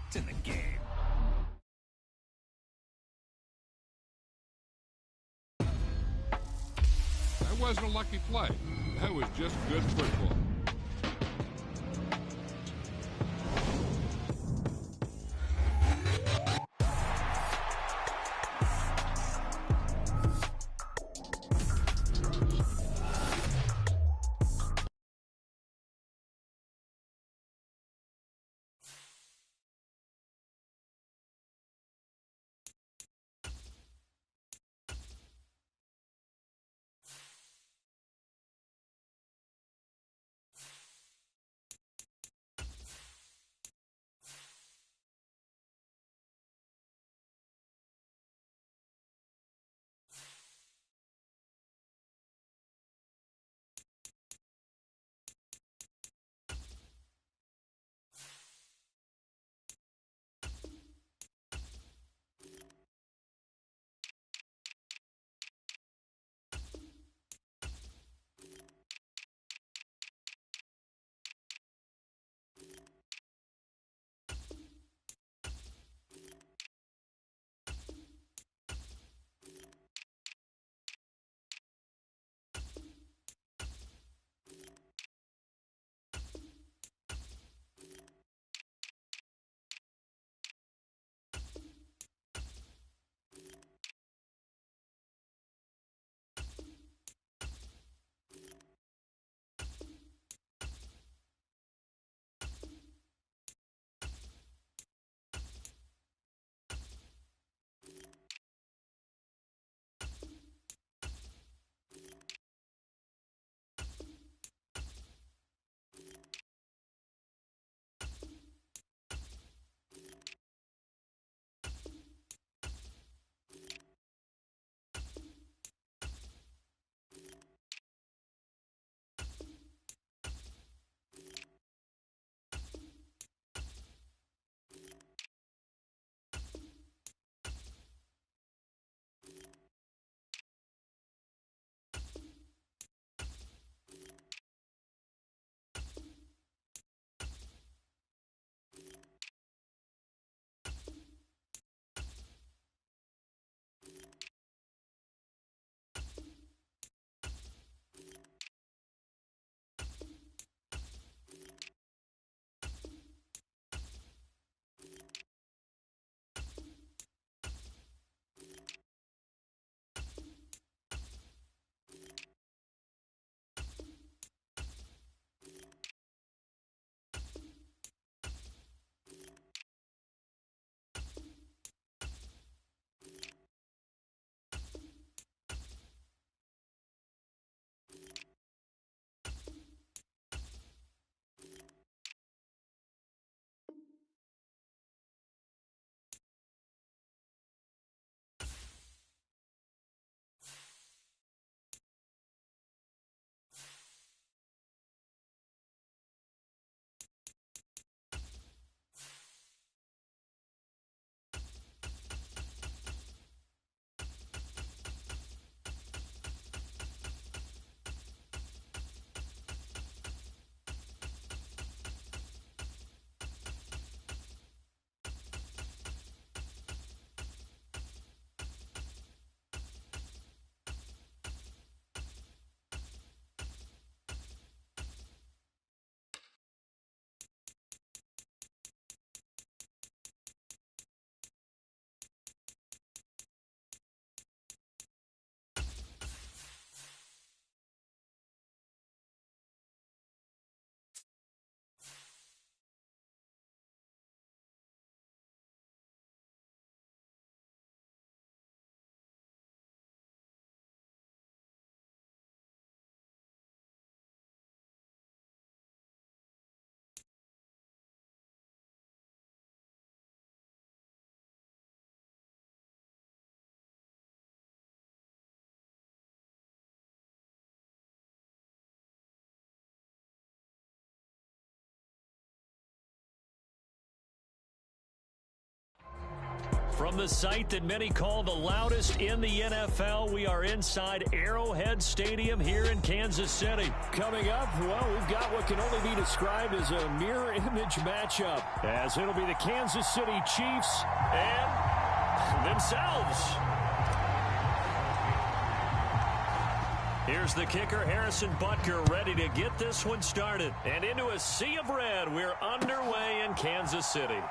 It's in the game. That wasn't a lucky play. That was just good football. From the site that many call the loudest in the NFL, we are inside Arrowhead Stadium here in Kansas City. Coming up, well, we've got what can only be described as a mirror image matchup, as it'll be the Kansas City Chiefs and themselves. Here's the kicker, Harrison Butker, ready to get this one started. And into a sea of red, we're underway in Kansas City.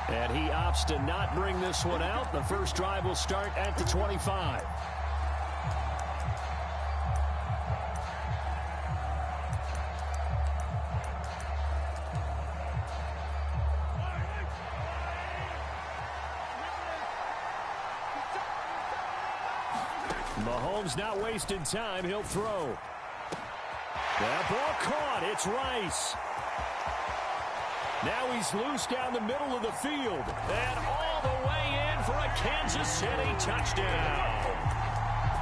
And he opts to not bring this one out. The first drive will start at the 25. Mahomes not wasting time. He'll throw. That ball caught. It's Rice. Now he's loose down the middle of the field. And all the way in for a Kansas City touchdown.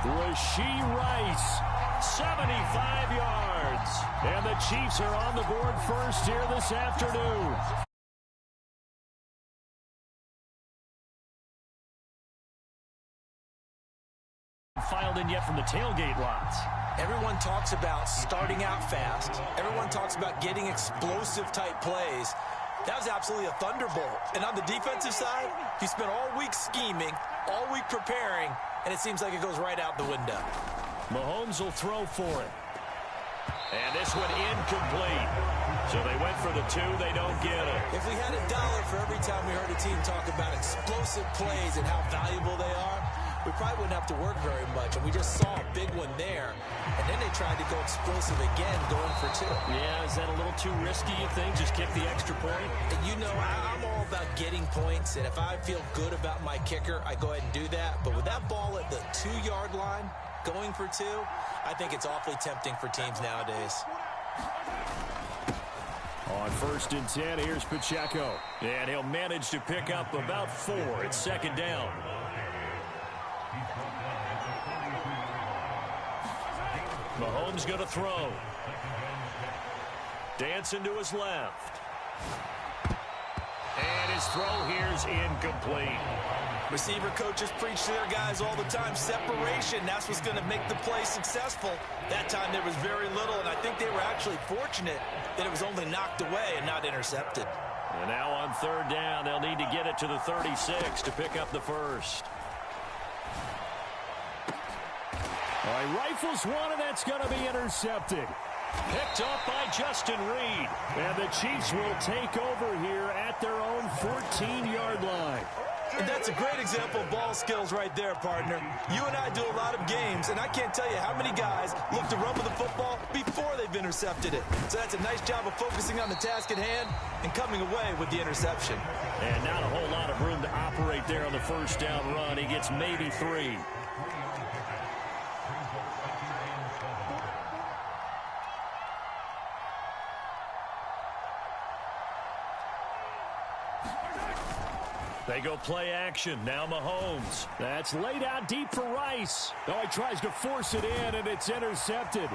Rashee Rice, 75 yards. And the Chiefs are on the board first here this afternoon. Filed in yet from the tailgate lots. Everyone talks about starting out fast. Everyone talks about getting explosive type plays. That was absolutely a thunderbolt. And on the defensive side, he spent all week scheming, all week preparing, and it seems like it goes right out the window. Mahomes will throw for it. And this one incomplete. So they went for the two. They don't get it. If we had $1 for every time we heard a team talk about explosive plays and how valuable they are, we probably wouldn't have to work very much. And we just saw a big one there. And then they tried to go explosive again, going for two. Yeah, is that a little too risky, you think? Just kick the extra point? And you know, I'm all about getting points. And if I feel good about my kicker, I go ahead and do that. But with that ball at the 2-yard line, going for two, I think it's awfully tempting for teams nowadays. On 1st and 10, here's Pacheco. And he'll manage to pick up about 4. It's second down. Mahomes going to throw. Dancing to his left. And his throw here's incomplete. Receiver coaches preach to their guys all the time. Separation, that's what's going to make the play successful. That time there was very little, and I think they were actually fortunate that it was only knocked away and not intercepted. And now on 3rd down, they'll need to get it to the 36 to pick up the first. All right, rifles one, and that's going to be intercepted. Picked up by Justin Reed. And the Chiefs will take over here at their own 14-yard line. And that's a great example of ball skills right there, partner. You and I do a lot of games, and I can't tell you how many guys look to run with the football before they've intercepted it. So that's a nice job of focusing on the task at hand and coming away with the interception. And not a whole lot of room to operate there on the first down run. He gets maybe 3. They go play action. Now Mahomes. That's laid out deep for Rice. Oh, he tries to force it in, and it's intercepted.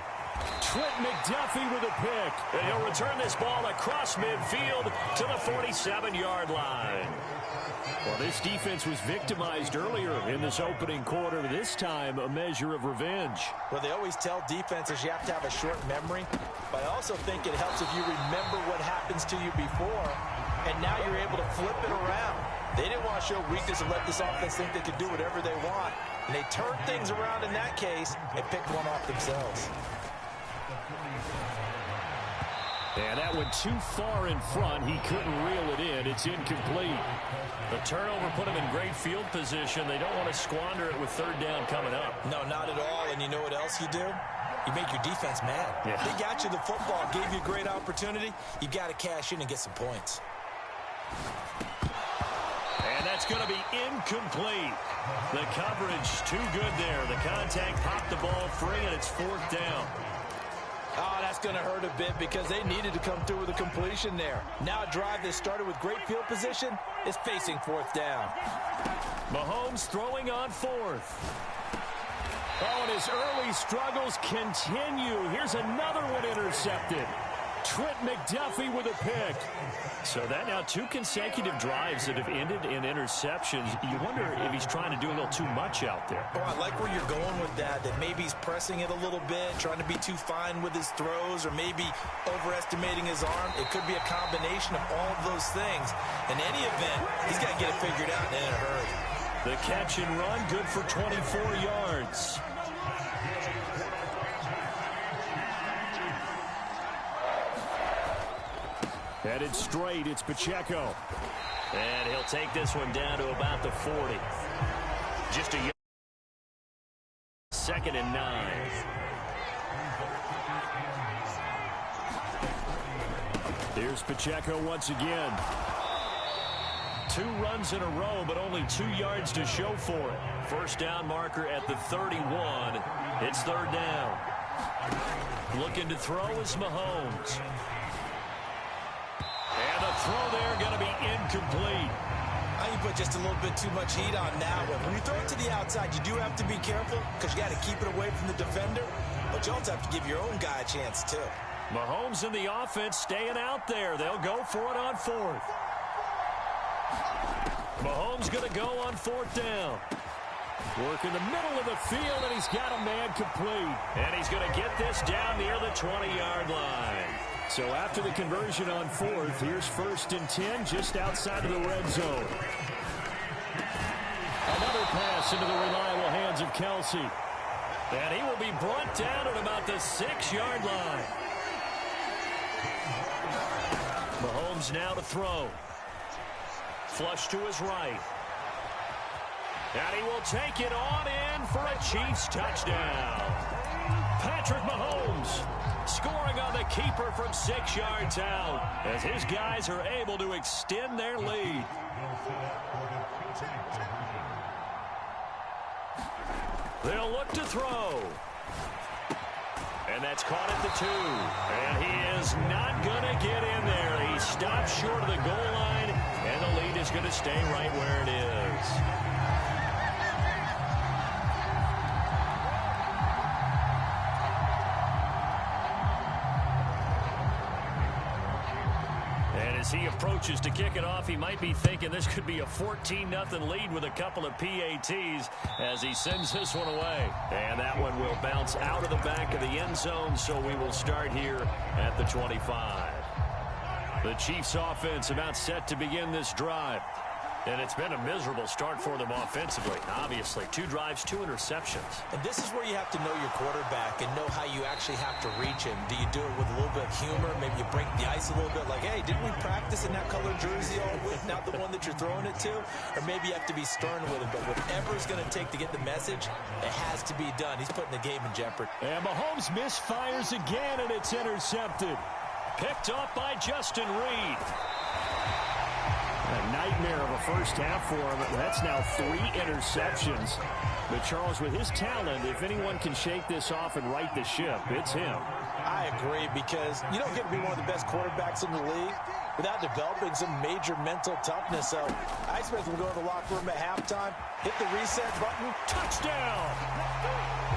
Trent McDuffie with a pick. And he'll return this ball across midfield to the 47-yard line. Well, this defense was victimized earlier in this opening quarter. This time, a measure of revenge. Well, they always tell defenses you have to have a short memory. But I also think it helps if you remember what happens to you before, and now you're able to flip it around. They didn't want to show weakness and let this offense think they could do whatever they want. And they turned things around in that case and picked one off themselves. And that went too far in front. He couldn't reel it in. It's incomplete. The turnover put them in great field position. They don't want to squander it with 3rd down coming up. No, not at all. And you know what else you do? You make your defense mad. Yeah. They got you the football, gave you a great opportunity. You got to cash in and get some points. And that's going to be incomplete. The coverage too good there. The contact popped the ball free, and it's 4th down. Oh, that's going to hurt a bit because they needed to come through with a completion there. Now a drive that started with great field position is facing 4th down. Mahomes throwing on 4th. Oh, and his early struggles continue. Here's another one intercepted. Trent McDuffie with a pick. So that now 2 consecutive drives that have ended in interceptions. You wonder if he's trying to do a little too much out there. Oh, I like where you're going with that maybe he's pressing it a little bit, trying to be too fine with his throws, or maybe overestimating his arm. It could be a combination of all of those things. In any event, he's got to get it figured out in a hurry. The catch and run, good for 24 yards. Headed straight, it's Pacheco. And he'll take this one down to about the 40. Just a yard. 2nd and 9. Here's Pacheco once again. 2 runs in a row, but only 2 yards to show for it. First down marker at the 31. It's 3rd down. Looking to throw is Mahomes. And the throw there going to be incomplete. You put just a little bit too much heat on that one. When you throw it to the outside, you do have to be careful because you got to keep it away from the defender. But you also have to give your own guy a chance, too. Mahomes and the offense staying out there. They'll go for it on 4th. Mahomes going to go on 4th down. Work in the middle of the field, and he's got a man complete. And he's going to get this down near the 20-yard line. So after the conversion on 4th, here's 1st and 10 just outside of the red zone. Another pass into the reliable hands of Kelsey. And he will be brought down at about the 6-yard line. Mahomes now to throw. Flush to his right. And he will take it on in for a Chiefs touchdown. Patrick Mahomes scoring on the keeper from 6 yards out as his guys are able to extend their lead. They'll look to throw. And that's caught at the 2. And he is not going to get in there. He stops short of the goal line, and the lead is going to stay right where it is. As he approaches to kick it off, he might be thinking this could be a 14-0 lead with a couple of PATs as he sends this one away. And that one will bounce out of the back of the end zone, so we will start here at the 25. The Chiefs offense about set to begin this drive. And it's been a miserable start for them offensively. Obviously, 2 drives, 2 interceptions. And this is where you have to know your quarterback and know how you actually have to reach him. Do you do it with a little bit of humor? Maybe you break the ice a little bit like, hey, didn't we practice in that color jersey all week, not the one that you're throwing it to? Or maybe you have to be stern with him. But whatever it's going to take to get the message, it has to be done. He's putting the game in jeopardy. And Mahomes misfires again, and it's intercepted. Picked off by Justin Reed. A nightmare of a first half for him. That's now 3 interceptions. But Charles, with his talent, if anyone can shake this off and right the ship, it's him. I agree, because you don't get to be one of the best quarterbacks in the league without developing some major mental toughness. So I expect him to go to the locker room at halftime, hit the reset button. Touchdown!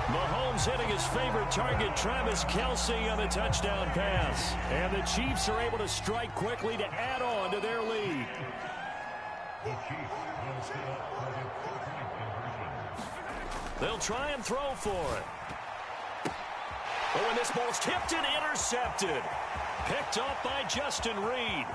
Mahomes hitting his favorite target, Travis Kelce, on the touchdown pass. And the Chiefs are able to strike quickly to add on to their lead. They'll try and throw for it. Oh, and this ball's tipped and intercepted. Picked off by Justin Reed.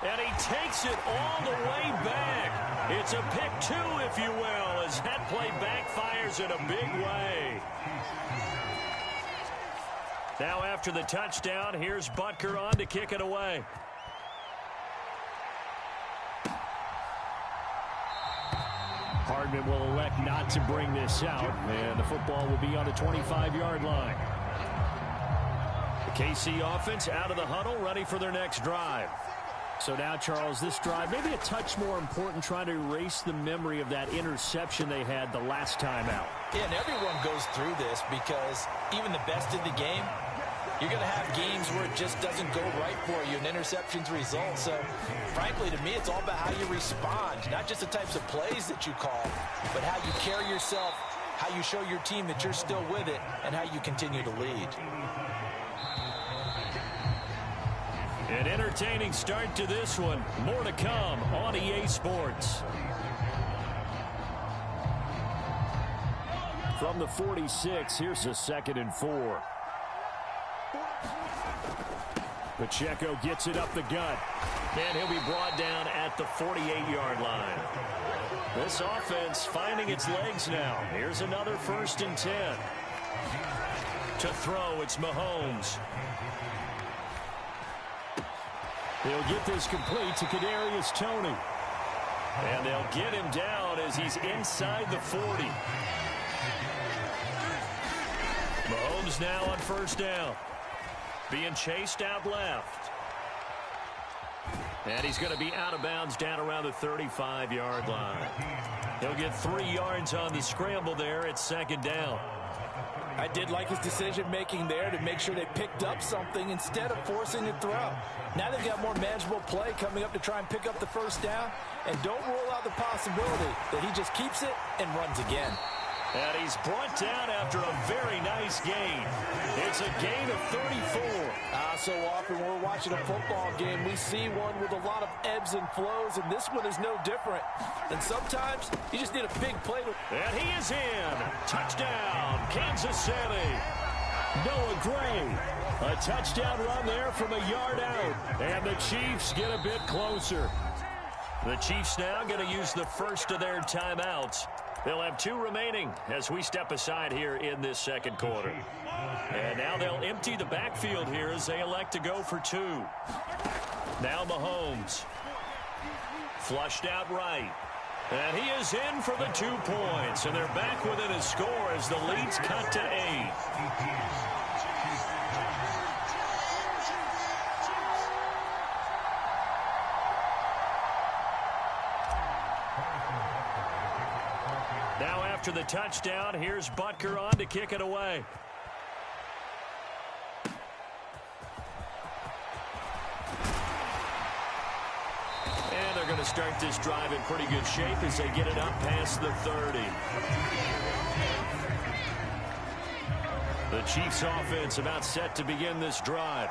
And he takes it all the way back. It's a pick 2, if you will, as that play backfires in a big way. Now after the touchdown, here's Butker on to kick it away. Hardman will elect not to bring this out, and the football will be on the 25-yard line. The KC offense out of the huddle, ready for their next drive. So now, Charles, this drive maybe a touch more important, trying to erase the memory of that interception they had the last time out. Yeah, and everyone goes through this because even the best in the game, you're going to have games where it just doesn't go right for you, and interceptions result. So, frankly, to me, it's all about how you respond, not just the types of plays that you call, but how you carry yourself how you show your team that you're still with it, and how you continue to lead. An entertaining start to this one. More to come on EA Sports. From the 46, here's a 2nd and 4. Pacheco gets it up the gut. And he'll be brought down at the 48-yard line. This offense finding its legs now. Here's another 1st and 10. To throw, it's Mahomes. They'll get this complete to Kadarius Toney. And they'll get him down as he's inside the 40. Mahomes now on 1st down. Being chased out left. And he's going to be out of bounds down around the 35-yard line. He'll get 3 yards on the scramble there at 2nd down. I did like his decision-making there to make sure they picked up something instead of forcing a throw. Now they've got more manageable play coming up to try and pick up the 1st down. And don't rule out the possibility that he just keeps it and runs again. And he's brought down after a very nice gain. It's a gain of 34. So often when we're watching a football game, we see one with a lot of ebbs and flows, and this one is no different. And sometimes you just need a big play. And he is in. Touchdown, Kansas City. Noah Gray. A touchdown run there from a yard out. And the Chiefs get a bit closer. The Chiefs now going to use the first of their timeouts. They'll have 2 remaining as we step aside here in this 2nd quarter. And now they'll empty the backfield here as they elect to go for 2. Now Mahomes. Flushed out right. And he is in for the 2 points. And they're back within a score as the lead's cut to 8. Now after the touchdown, here's Butker on to kick it away. And they're going to start this drive in pretty good shape as they get it up past the 30. The Chiefs offense about set to begin this drive.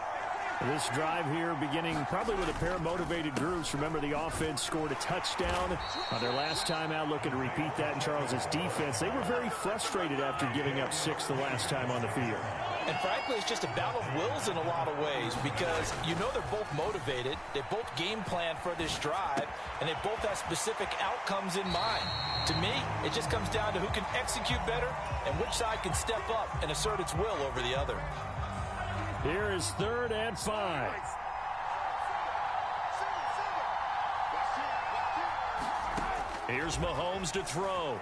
This drive here beginning probably with a pair of motivated groups. Remember, the offense scored a touchdown on their last time out, looking to repeat that in Charles's defense. They were very frustrated after giving up 6 the last time on the field. And frankly, it's just a battle of wills in a lot of ways because you know they're both motivated. They both game plan for this drive, and they both have specific outcomes in mind. To me, it just comes down to who can execute better and which side can step up and assert its will over the other. Here is 3rd and 5. Here's Mahomes to throw.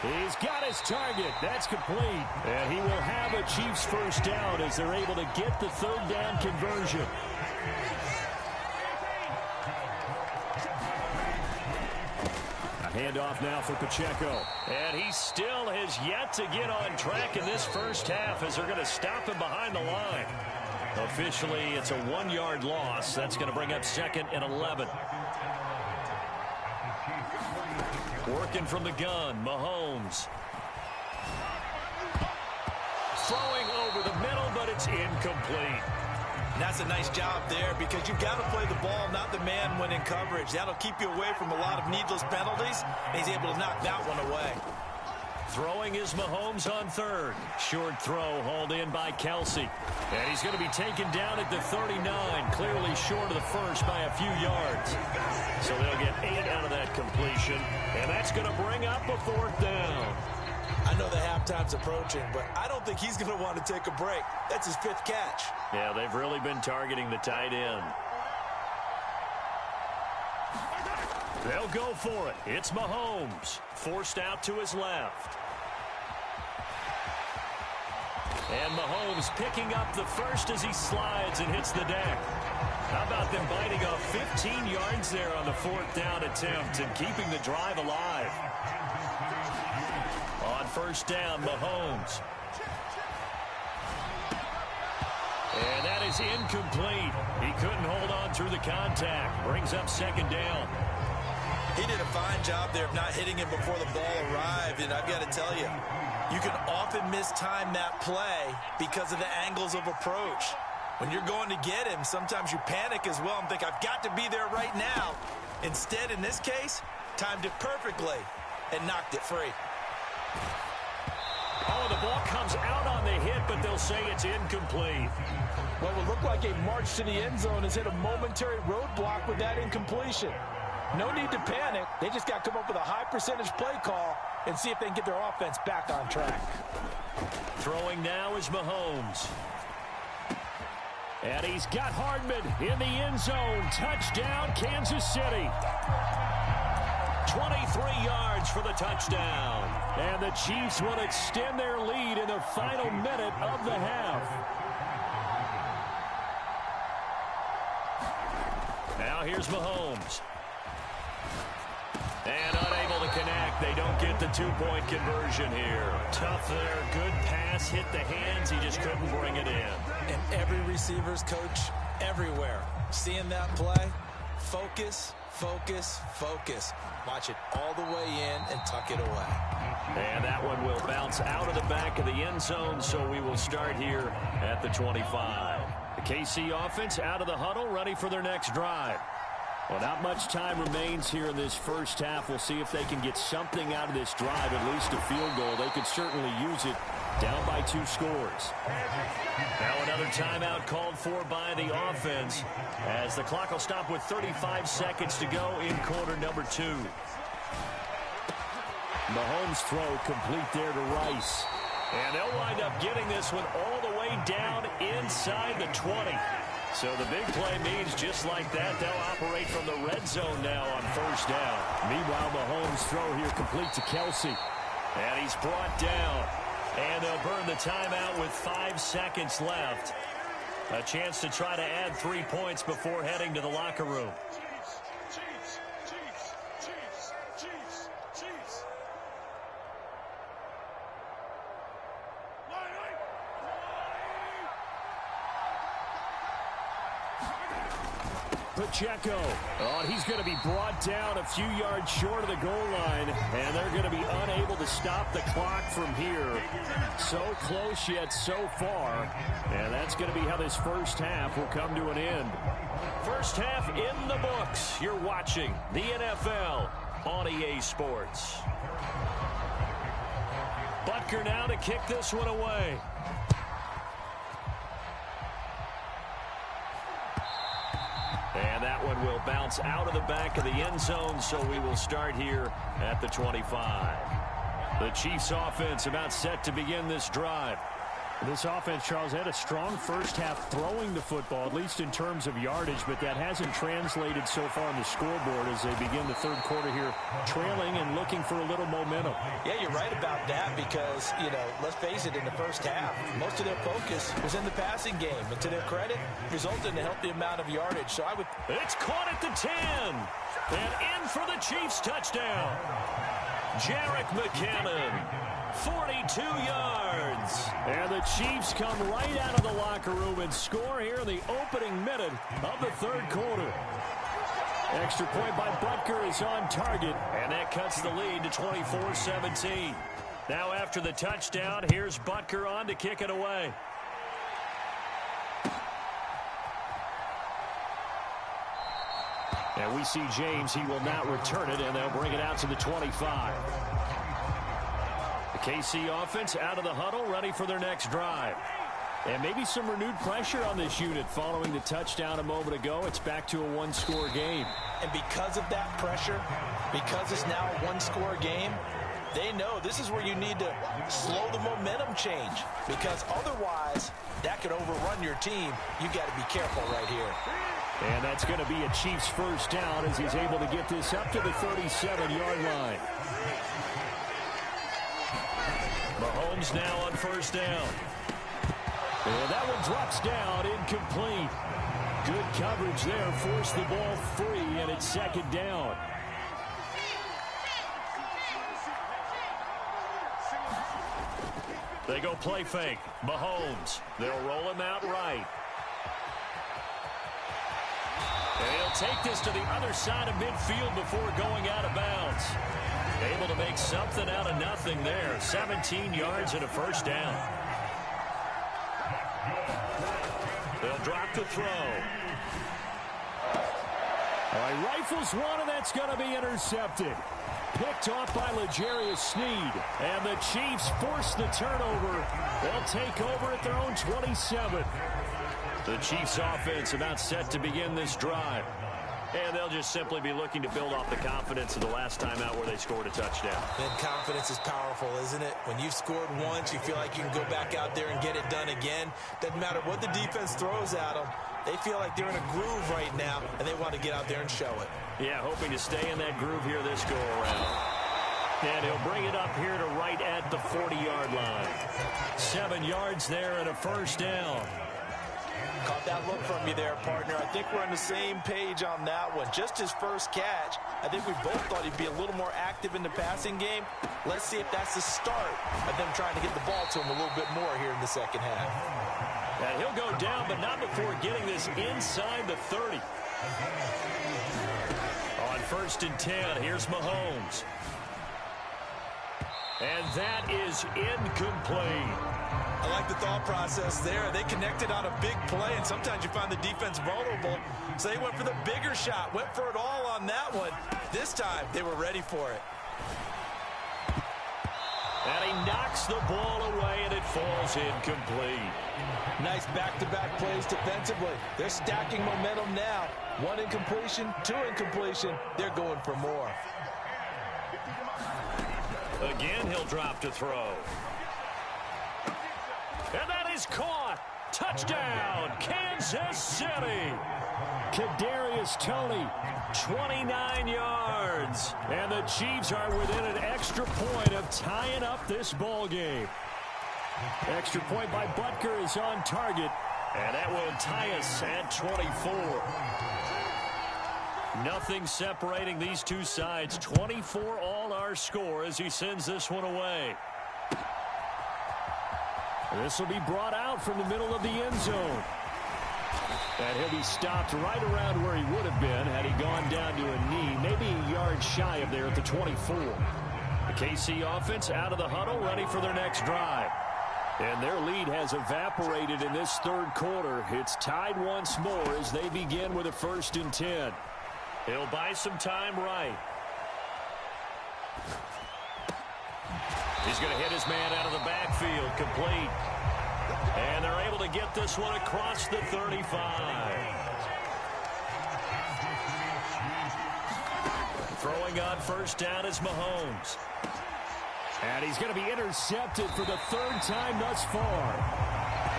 He's got his target. That's complete. And he will have a Chiefs 1st down as they're able to get the 3rd down conversion. Handoff now for Pacheco. And he still has yet to get on track in this 1st half as they're going to stop him behind the line. Officially, it's a 1-yard loss. That's going to bring up 2nd and 11. Working from the gun, Mahomes. Throwing over the middle, but it's incomplete. That's a nice job there because you've got to play the ball, not the man when in coverage. That'll keep you away from a lot of needless penalties, and he's able to knock that one away. Throwing is Mahomes on 3rd. Short throw hauled in by Kelsey. And he's going to be taken down at the 39, clearly short of the 1st by a few yards. So they'll get 8 out of that completion, and that's going to bring up a 4th down. I know the halftime's approaching, but I don't think he's going to want to take a break. That's his 5th catch. Yeah, they've really been targeting the tight end. They'll go for it. It's Mahomes. Forced out to his left. And Mahomes picking up the 1st as he slides and hits the deck. How about them biting off 15 yards there on the 4th down attempt and keeping the drive alive? On 1st down, Mahomes. And that is incomplete. He couldn't hold on through the contact. Brings up 2nd down. He did a fine job there of not hitting him before the ball arrived, and I've got to tell you, you can often mistime that play because of the angles of approach. When you're going to get him, sometimes you panic as well and think, I've got to be there right now. Instead, in this case, timed it perfectly and knocked it free. Oh, the ball comes out on the hit, but they'll say it's incomplete. What would look like a march to the end zone has hit a momentary roadblock with that incompletion. No need to panic. They just got to come up with a high percentage play call and see if they can get their offense back on track. Throwing now is Mahomes. And he's got Hardman in the end zone. Touchdown, Kansas City. 23 yards for the touchdown. And the Chiefs will extend their lead in the final minute of the half. Now here's Mahomes. And unable to connect. They don't get the two-point conversion here. Tough there. Good pass. Hit the hands. He just couldn't bring it in. And every receiver's coach everywhere. Seeing that play, focus, focus, focus. Watch it all the way in and tuck it away. And that one will bounce out of the back of the end zone, so we will start here at the 25. The KC offense out of the huddle, ready for their next drive. Well, not much time remains here in this first half. We'll see if they can get something out of this drive, at least a field goal. They could certainly use it down by 2 scores. Now another timeout called for by the offense as the clock will stop with 35 seconds to go in quarter number 2. Mahomes' throw complete there to Rice. And they'll wind up getting this one all the way down inside the 20. So the big play means just like that, they'll operate from the red zone now on first down. Meanwhile, Mahomes' throw here complete to Kelsey. And he's brought down. And they'll burn the timeout with 5 seconds left. A chance to try to add 3 points before heading to the locker room. Pacheco. Oh, and he's going to be brought down a few yards short of the goal line, and they're going to be unable to stop the clock from here. So close yet so far, and that's going to be how this first half will come to an end. First half in the books. You're watching the NFL on EA Sports. Butker now to kick this one away. And that one will bounce out of the back of the end zone, so we will start here at the 25. The Chiefs offense about set to begin this drive. This offense, Charles, had a strong first half throwing the football, at least in terms of yardage, but that hasn't translated so far on the scoreboard as they begin the third quarter here, trailing and looking for a little momentum. Yeah, you're right about that because, let's face it, in the first half, most of their focus was in the passing game. And to their credit, resulted in a healthy amount of yardage. So I would... It's caught at the 10. And in for the Chiefs touchdown. Jarek McCammon. 42 yards. And the Chiefs come right out of the locker room and score here in the opening minute of the third quarter. Extra point by Butker is on target, and that cuts the lead to 24-17. Now after the touchdown, here's Butker on to kick it away. And we see James, he will not return it, and they'll bring it out to the 25. The KC offense out of the huddle, ready for their next drive. And maybe some renewed pressure on this unit following the touchdown a moment ago. It's back to a one-score game. And because of that pressure, because it's now a one-score game, they know this is where you need to slow the momentum change. Because otherwise, that could overrun your team. You got to be careful right here. And that's going to be a Chiefs first down as he's able to get this up to the 37-yard line. Mahomes now on first down. And that one drops down, incomplete. Good coverage there, forced the ball free, and it's second down. They go play fake. Mahomes. They'll roll him out right. And he'll take this to the other side of midfield before going out of bounds. Able to make something out of nothing there. 17 yards and a first down. They'll drop to throw. All right, rifles one, and that's going to be intercepted. Picked off by L'Jarius Sneed. And the Chiefs force the turnover. They'll take over at their own 27. The Chiefs offense about set to begin this drive. And they'll just simply be looking to build off the confidence of the last time out where they scored a touchdown. And confidence is powerful, isn't it? When you've scored once, you feel like you can go back out there and get it done again. Doesn't matter what the defense throws at them. They feel like they're in a groove right now, and they want to get out there and show it. Yeah, hoping to stay in that groove here this go-around. And he'll bring it up here to right at the 40-yard line. 7 yards there and a first down. Caught that look from you there, partner. I think we're on the same page on that one. Just his first catch. I think we both thought he'd be a little more active in the passing game. Let's see if that's the start of them trying to get the ball to him a little bit more here in the second half. And he'll go down, but not before getting this inside the 30. On 1st and 10, here's Mahomes. And that is incomplete. I like the thought process there. They connected on a big play, and sometimes you find the defense vulnerable. So they went for the bigger shot, went for it all on that one. This time, they were ready for it. And he knocks the ball away, and it falls incomplete. Nice back-to-back plays defensively. They're stacking momentum now. 1 incompletion, 2 incompletion. They're going for more. Again, he'll drop to throw. And that is caught. Touchdown, Kansas City. Kadarius Toney, 29 yards. And the Chiefs are within an extra point of tying up this ball game. Extra point by Butker is on target. And that will tie us at 24. Nothing separating these two sides. 24 all our score as he sends this one away. This will be brought out from the middle of the end zone. And he'll be stopped right around where he would have been had he gone down to a knee, maybe a yard shy of there at the 24. The KC offense out of the huddle, ready for their next drive. And their lead has evaporated in this third quarter. It's tied once more as they begin with a 1st and 10. He'll buy some time right. He's going to hit his man out of the backfield, complete. And they're able to get this one across the 35. Throwing on 1st down is Mahomes. And he's going to be intercepted for the 3rd time thus far.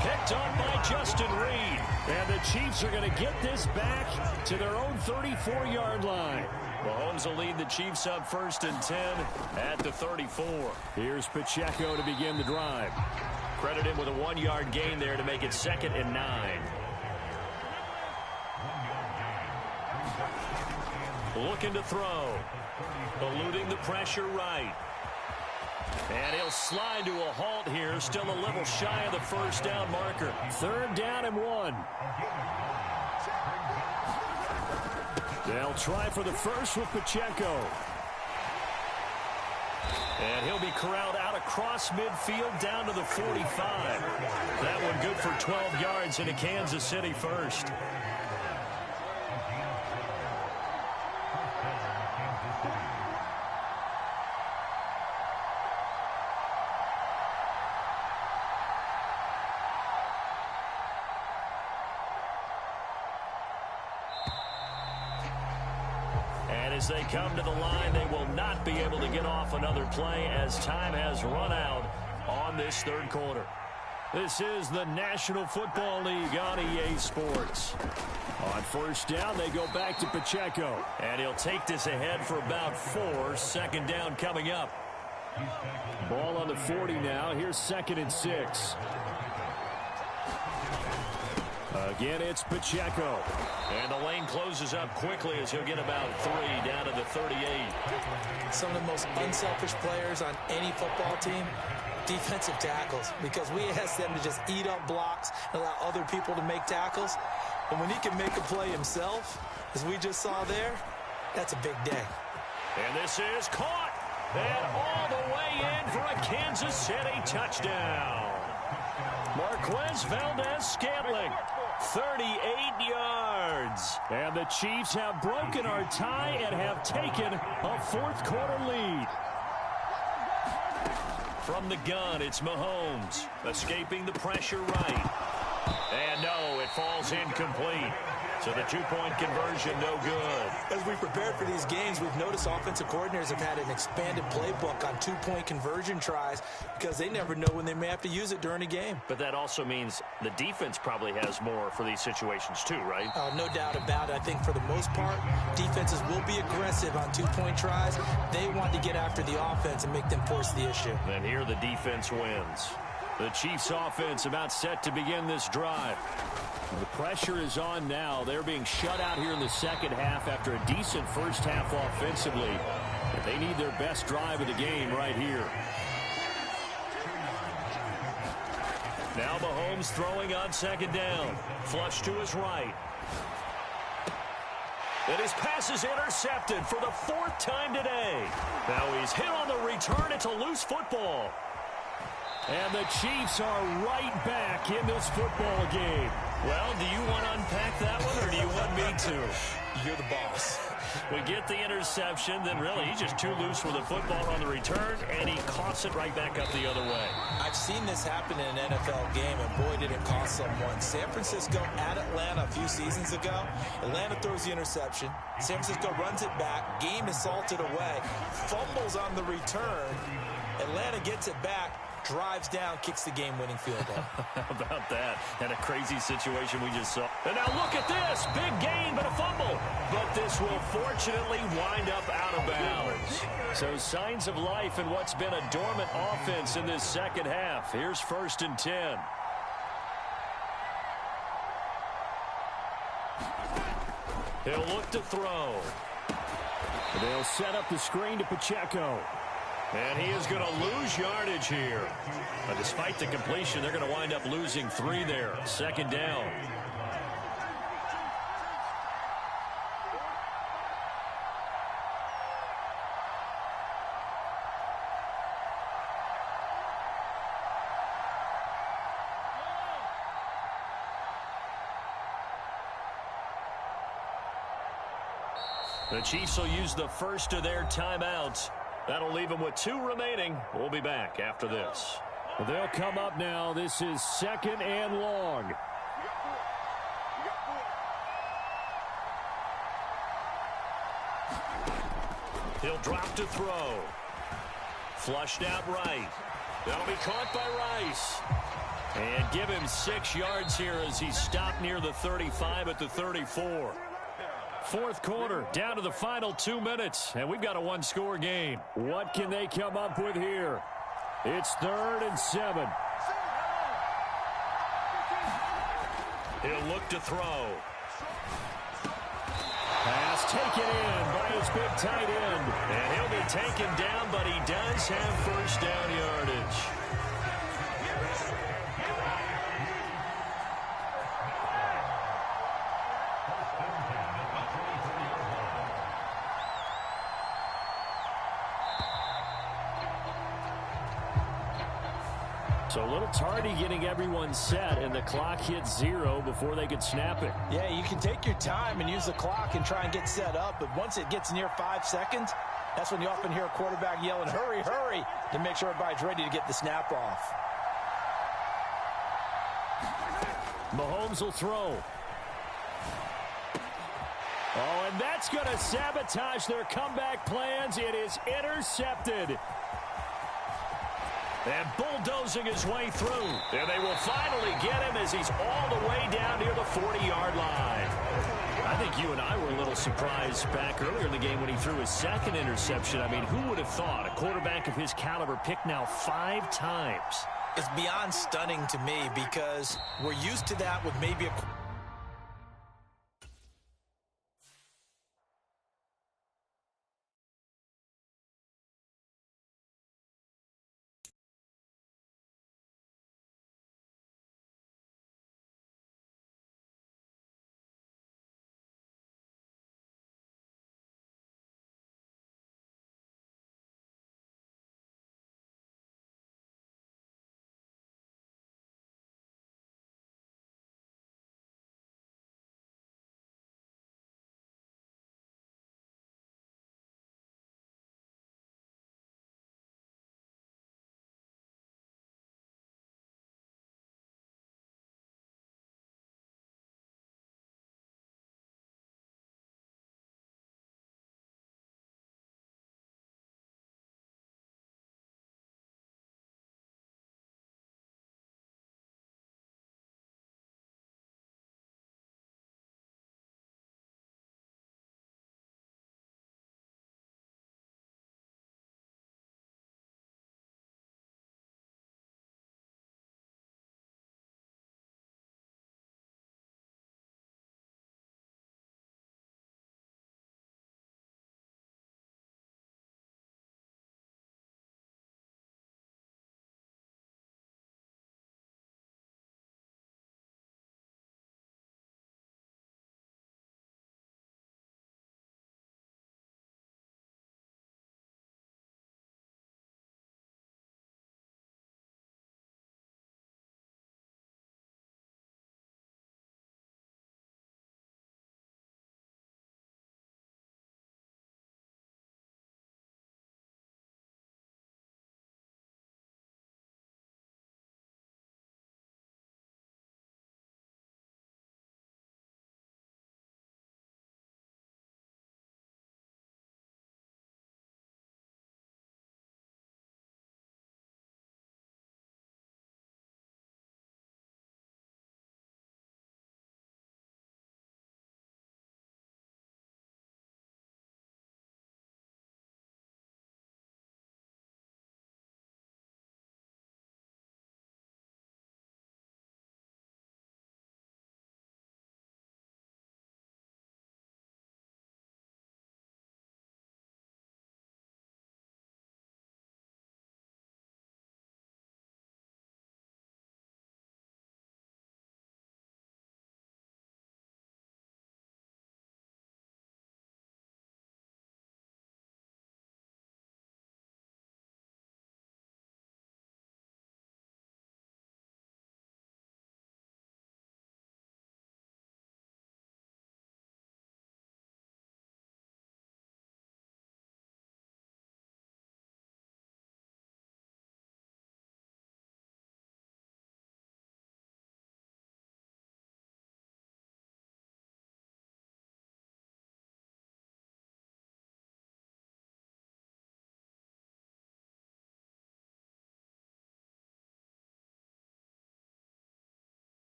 Picked up by Justin Reed. And the Chiefs are going to get this back to their own 34-yard line. Mahomes will lead the Chiefs up 1st and 10 at the 34. Here's Pacheco to begin the drive. Credit him with a 1-yard gain there to make it 2nd and 9. Looking to throw. Eluding the pressure right. And he'll slide to a halt here. Still a little shy of the 1st down marker. 3rd down and 1. They'll try for the first with Pacheco. And he'll be corralled out across midfield down to the 45. That one good for 12 yards into Kansas City 1st. As they come to the line, they will not be able to get off another play as time has run out on this 3rd quarter. This is the National Football League on EA Sports. On 1st down, they go back to Pacheco. And he'll take this ahead for about 4. 2nd down coming up. Ball on the 40 now. Here's 2nd and 6. Again, it's Pacheco. And the lane closes up quickly as he'll get about 3 down to the 38. Some of the most unselfish players on any football team, defensive tackles, because we ask them to just eat up blocks and allow other people to make tackles. And when he can make a play himself, as we just saw there, that's a big day. And this is caught. And all the way in for a Kansas City touchdown. Marquez Valdez-Scantling, 38 yards. And the Chiefs have broken our tie and have taken a fourth-quarter lead. From the gun, it's Mahomes, escaping the pressure right. And no, it falls incomplete. So the two-point conversion, no good. As we prepared for these games, we've noticed offensive coordinators have had an expanded playbook on two-point conversion tries because they never know when they may have to use it during a game. But that also means the defense probably has more for these situations too, right? No doubt about it. I think for the most part, defenses will be aggressive on two-point tries. They want to get after the offense and make them force the issue. And here the defense wins. The Chiefs offense about set to begin this drive. The pressure is on now. They're being shut out here in the second half after a decent first half offensively. But they need their best drive of the game right here. Now Mahomes throwing on second down. Flush to his right. And his pass is intercepted for the fourth time today. Now he's hit on the return. It's a loose football. And the Chiefs are right back in this football game. Well, do you want to unpack that one, or do you want me to? You're the boss. We get the interception, then really he's just too loose with the football on the return, and he coughs it right back up the other way. I've seen this happen in an NFL game, and boy, did it cost someone. San Francisco at Atlanta a few seasons ago. Atlanta throws the interception. San Francisco runs it back. Game is salted away. Fumbles on the return. Atlanta gets it back. Drives down, kicks the game-winning field goal. How about that? And a crazy situation we just saw. And now look at this. Big gain, but a fumble. But this will fortunately wind up out of bounds. So signs of life in what's been a dormant offense in this second half. Here's 1st and 10. He'll look to throw. They'll set up the screen to Pacheco. And he is going to lose yardage here. But despite the completion, they're going to wind up losing 3 there. Second down. The Chiefs will use the first of their timeouts. That'll leave them with 2 remaining. We'll be back after this. They'll come up now. This is 2nd and long. He'll drop to throw. Flushed out right. That'll be caught by Rice. And give him 6 yards here as he's stopped near the 35 at the 34. Fourth quarter, down to the final 2 minutes, and we've got a one-score game. What can they come up with here? It's 3rd and 7. He'll look to throw. Pass taken in by his big tight end. And he'll be taken down, but he does have first down yardage. So a little tardy getting everyone set, and the clock hits 0 before they could snap it. Yeah, you can take your time and use the clock and try and get set up, but once it gets near 5 seconds, that's when you often hear a quarterback yelling, hurry, hurry, to make sure everybody's ready to get the snap off. Mahomes will throw. Oh, and that's going to sabotage their comeback plans. It is intercepted. And bulldozing his way through. And they will finally get him as he's all the way down near the 40-yard line. I think you and I were a little surprised back earlier in the game when he threw his 2nd interception. I mean, who would have thought a quarterback of his caliber picked now 5 times? It's beyond stunning to me because we're used to that with maybe a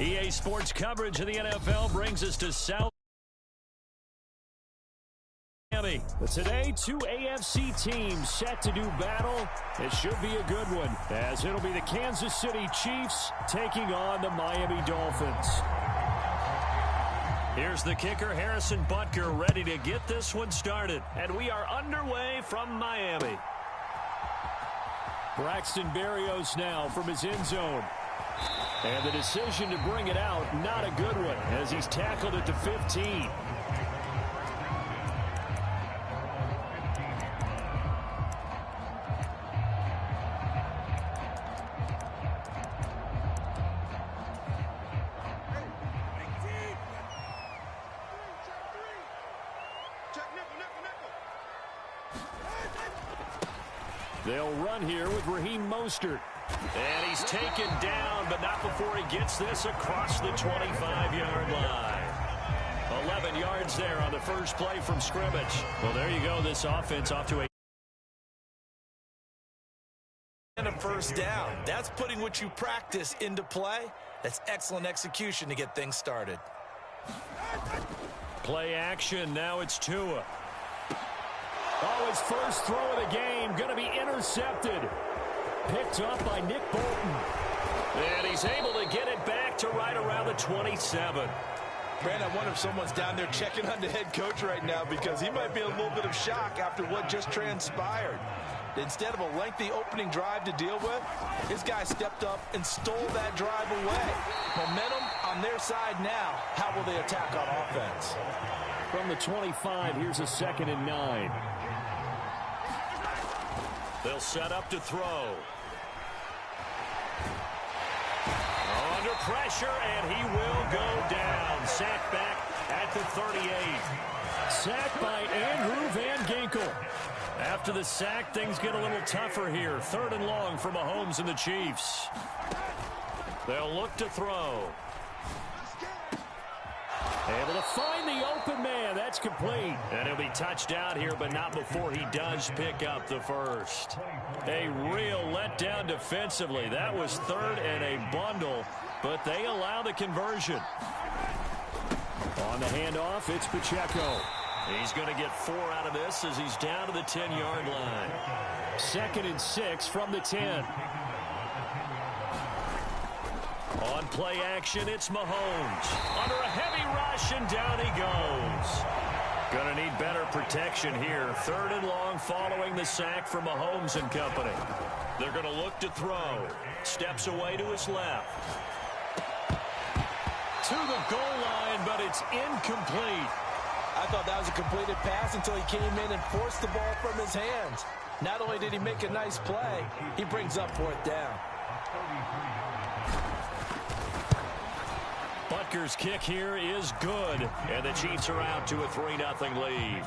EA Sports coverage of the NFL brings us to South Miami. But today, two AFC teams set to do battle. It should be a good one, as it'll be the Kansas City Chiefs taking on the Miami Dolphins. Here's the kicker, Harrison Butker, ready to get this one started. And we are underway from Miami. Braxton Berrios now from his end zone. And the decision to bring it out, not a good one, as he's tackled at the 15. They'll run here with Raheem Mostert. And he's taken down, but not before he gets this across the 25-yard line. 11 yards there on the first play from scrimmage. Well, there you go. This offense off to a first down. That's putting what you practice into play. That's excellent execution to get things started. Play action. Now it's Tua. Oh, his first throw of the game going to be intercepted. Picked up by Nick Bolton. And he's able to get it back to right around the 27. Brandon, I wonder if someone's down there checking on the head coach right now, because he might be in a little bit of shock after what just transpired. Instead of a lengthy opening drive to deal with, his guy stepped up and stole that drive away. Momentum on their side now. How will they attack on offense? From the 25, here's a 2nd and 9. They'll set up to throw. Under pressure, and he will go down. Sacked back at the 38. Sacked by Andrew Van Ginkel. After the sack, things get a little tougher here. 3rd and long for Mahomes and the Chiefs. They'll look to throw. Able to find the open man. That's complete. And he'll be touched out here, but not before he does pick up the first. A real letdown defensively. That was 3rd and a bundle, but they allow the conversion. On the handoff, it's Pacheco. He's going to get 4 out of this as he's down to the 10-yard line. 2nd and 6 from the 10. On play action, it's Mahomes. Under a heavy rush, and down he goes. Going to need better protection here. 3rd and long following the sack from Mahomes and company. They're going to look to throw. Steps away to his left. To the goal line, but it's incomplete. I thought that was a completed pass until he came in and forced the ball from his hands. Not only did he make a nice play, he brings up 4th down. Butker's kick here is good, and the Chiefs are out to a 3-0 lead.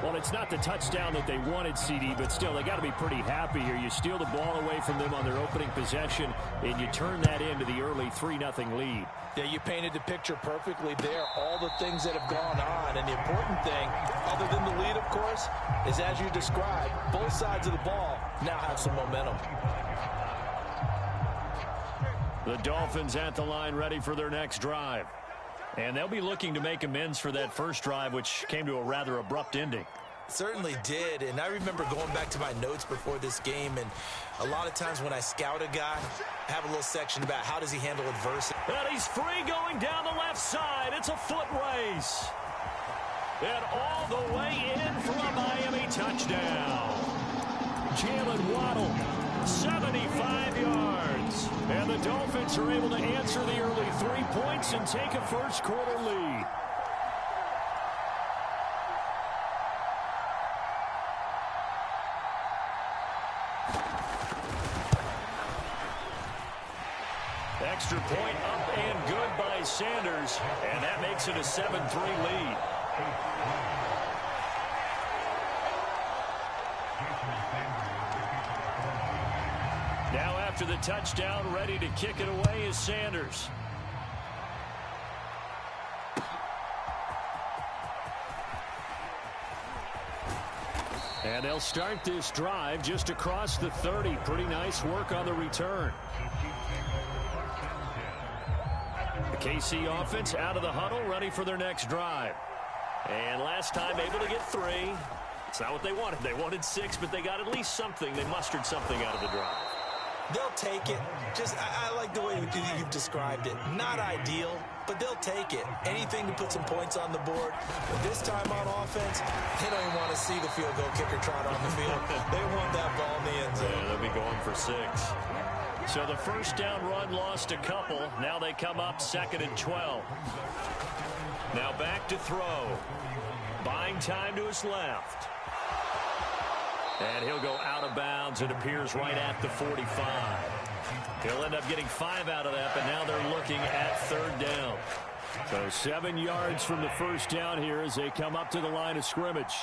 Well, it's not the touchdown that they wanted, CD, but still, they got to be pretty happy here. You steal the ball away from them on their opening possession, and you turn that into the early 3-0 lead. Yeah, you painted the picture perfectly there, all the things that have gone on. And the important thing, other than the lead, of course, is as you described, both sides of the ball now have some momentum. The Dolphins at the line ready for their next drive. And they'll be looking to make amends for that first drive, which came to a rather abrupt ending. Certainly did, and I remember going back to my notes before this game, and a lot of times when I scout a guy, I have a little section about how does he handle adversity. And he's free going down the left side. It's a foot race. And all the way in for a Miami touchdown. Jalen Waddle, 75 yards. And the Dolphins are able to answer the early 3 points and take a first-quarter lead. Extra point up and good by Sanders, and that makes it a 7-3 lead. Now after the touchdown, ready to kick it away is Sanders. And they'll start this drive just across the 30. Pretty nice work on the return. KC offense out of the huddle, ready for their next drive. And last time able to get 3. It's not what they wanted. They wanted 6, but they got at least something. They mustered something out of the drive. They'll take it. I like the way you've described it. Not ideal, but they'll take it. Anything to put some points on the board. But this time on offense, they don't even want to see the field goal kicker trot on the field. They want that ball in the end zone. Yeah, they'll be going for 6. So the first down run lost a couple. Now they come up 2nd and 12. Now back to throw. Buying time to his left. And he'll go out of bounds. It appears right at the 45. He'll end up getting 5 out of that, but now they're looking at 3rd down. So 7 yards from the first down here as they come up to the line of scrimmage.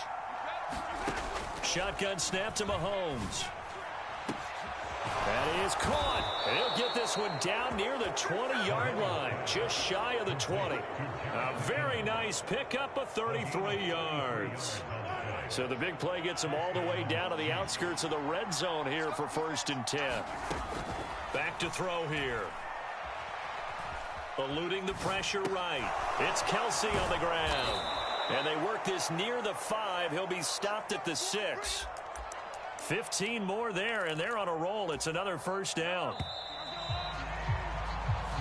Shotgun snap to Mahomes. That is caught. And he'll get this one down near the 20-yard line, just shy of the 20. A very nice pickup of 33 yards. So the big play gets him all the way down to the outskirts of the red zone here for 1st and 10. Back to throw here. Eluding the pressure right. It's Kelsey on the ground. And they work this near the 5. He'll be stopped at the 6. 15 more there, and they're on a roll. It's another first down.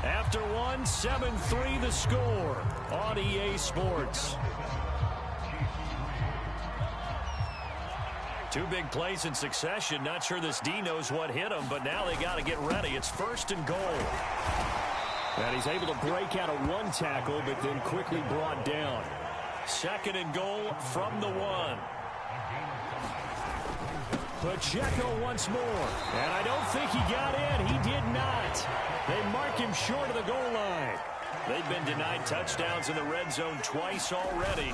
After one, 7-3 the score on EA Sports. 2 big plays in succession. Not sure this D knows what hit him, but now they got to get ready. It's 1st and goal. And he's able to break out of 1 tackle, but then quickly brought down. 2nd and goal from the 1. Pacheco once more. And I don't think he got in. He did not. They mark him short of the goal line. They've been denied touchdowns in the red zone twice already.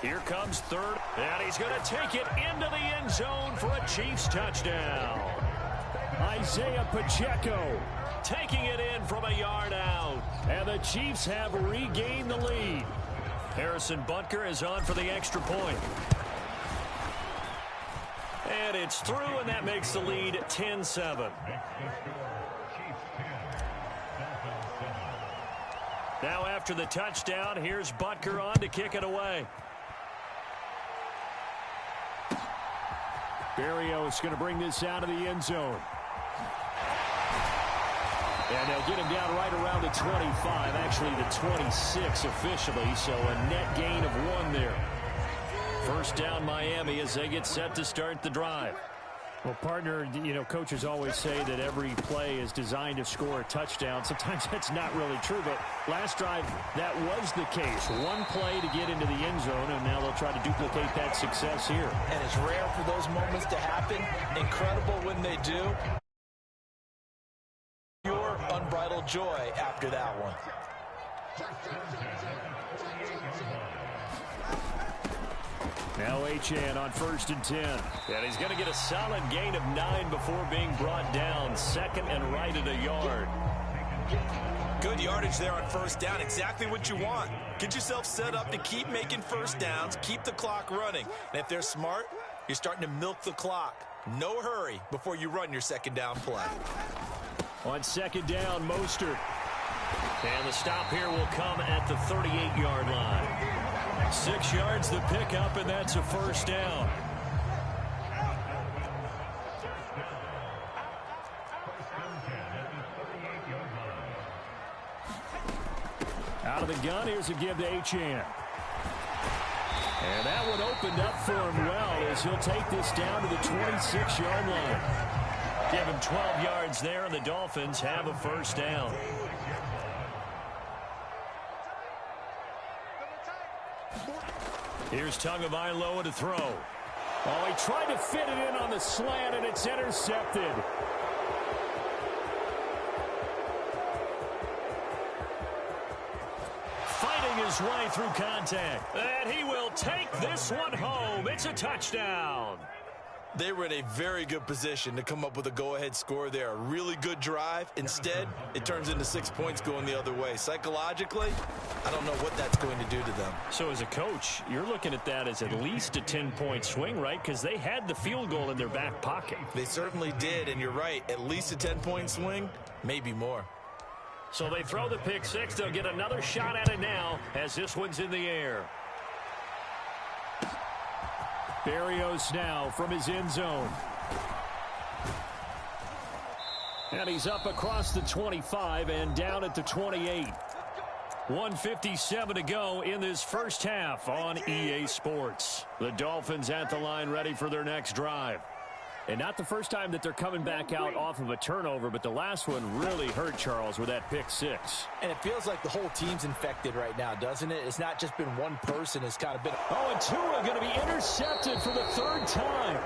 Here comes 3rd, and he's going to take it into the end zone for a Chiefs touchdown. Isaiah Pacheco taking it in from a yard out. And the Chiefs have regained the lead. Harrison Butker is on for the extra point. And it's through, and that makes the lead 10-7. Now after the touchdown, here's Butker on to kick it away. Berrios going to bring this out of the end zone. And they'll get him down right around the 25, actually the 26 officially, so a net gain of 1 there. First down Miami as they get set to start the drive. Well, partner, you know, coaches always say that every play is designed to score a touchdown. Sometimes that's not really true, but last drive, that was the case. 1 play to get into the end zone, and now they'll try to duplicate that success here. And it's rare for those moments to happen. Incredible when they do. Pure unbridled joy after that one. Now Achane on 1st and 10. And he's going to get a solid gain of 9 before being brought down. 2nd and right at a yard. Good yardage there on 1st down. Exactly what you want. Get yourself set up to keep making first downs. Keep the clock running. And if they're smart, you're starting to milk the clock. No hurry before you run your 2nd down play. On 2nd down, Mostert. And the stop here will come at the 38-yard line. 6 yards the pickup, and that's a first down. Out of the gun, here's a give to Achane. And that one opened up for him well as he'll take this down to the 26-yard line. Give him 12 yards there, and the Dolphins have a first down. Here's Tagovailoa to throw. Oh, he tried to fit it in on the slant, and it's intercepted. Fighting his way through contact. And he will take this one home. It's a touchdown. They were in a very good position to come up with a go-ahead score there. A really good drive. Instead, it turns into 6 points going the other way. Psychologically, I don't know what that's going to do to them. So as a coach, you're looking at that as at least a 10-point swing, right? Because they had the field goal in their back pocket. They certainly did, and you're right. At least a 10-point swing, maybe more. So they throw the pick six. They'll get another shot at it now as this one's in the air. Berrios now from his end zone. And he's up across the 25 and down at the 28. 1:57 to go in this first half on EA Sports. The Dolphins at the line ready for their next drive. And not the first time that they're coming back out off of a turnover, but the last one really hurt, Charles, with that pick six. And it feels like the whole team's infected right now, doesn't it? It's not just been one person. It's kind of been... Oh, and Tua going to be intercepted for the third time.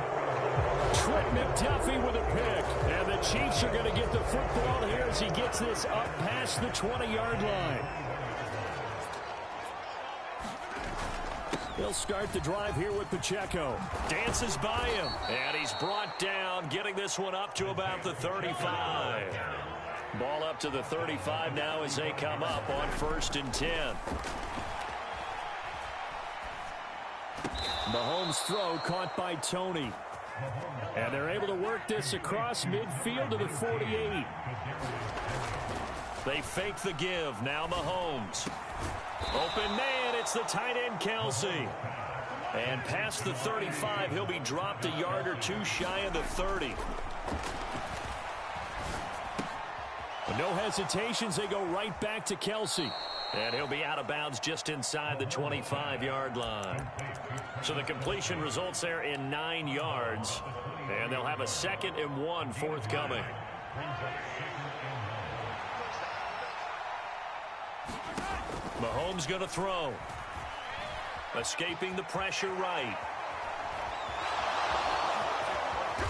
Trent McDuffie with a pick. And the Chiefs are going to get the football here as he gets this up past the 20-yard line. He'll start the drive here with Pacheco. Dances by him. And he's brought down, getting this one up to about the 35. Ball up to the 35 now as they come up on 1st and 10. Mahomes' throw caught by Tony. And they're able to work this across midfield to the 48. They fake the give. Now Mahomes. Open man, it's the tight end, Kelsey. And past the 35, he'll be dropped a yard or two shy of the 30. But no hesitations, they go right back to Kelsey. And he'll be out of bounds just inside the 25-yard line. So the completion results there in 9 yards. And they'll have a 2nd and 1 forthcoming. Mahomes going to throw. Escaping the pressure right.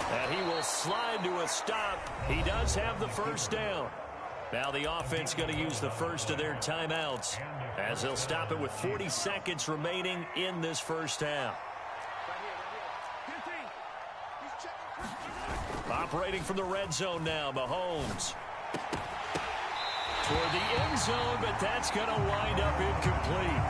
And he will slide to a stop. He does have the first down. Now the offense going to use the first of their timeouts as they'll stop it with 40 seconds remaining in this first half. Operating from the red zone now, Mahomes. Toward the end zone, but that's going to wind up incomplete.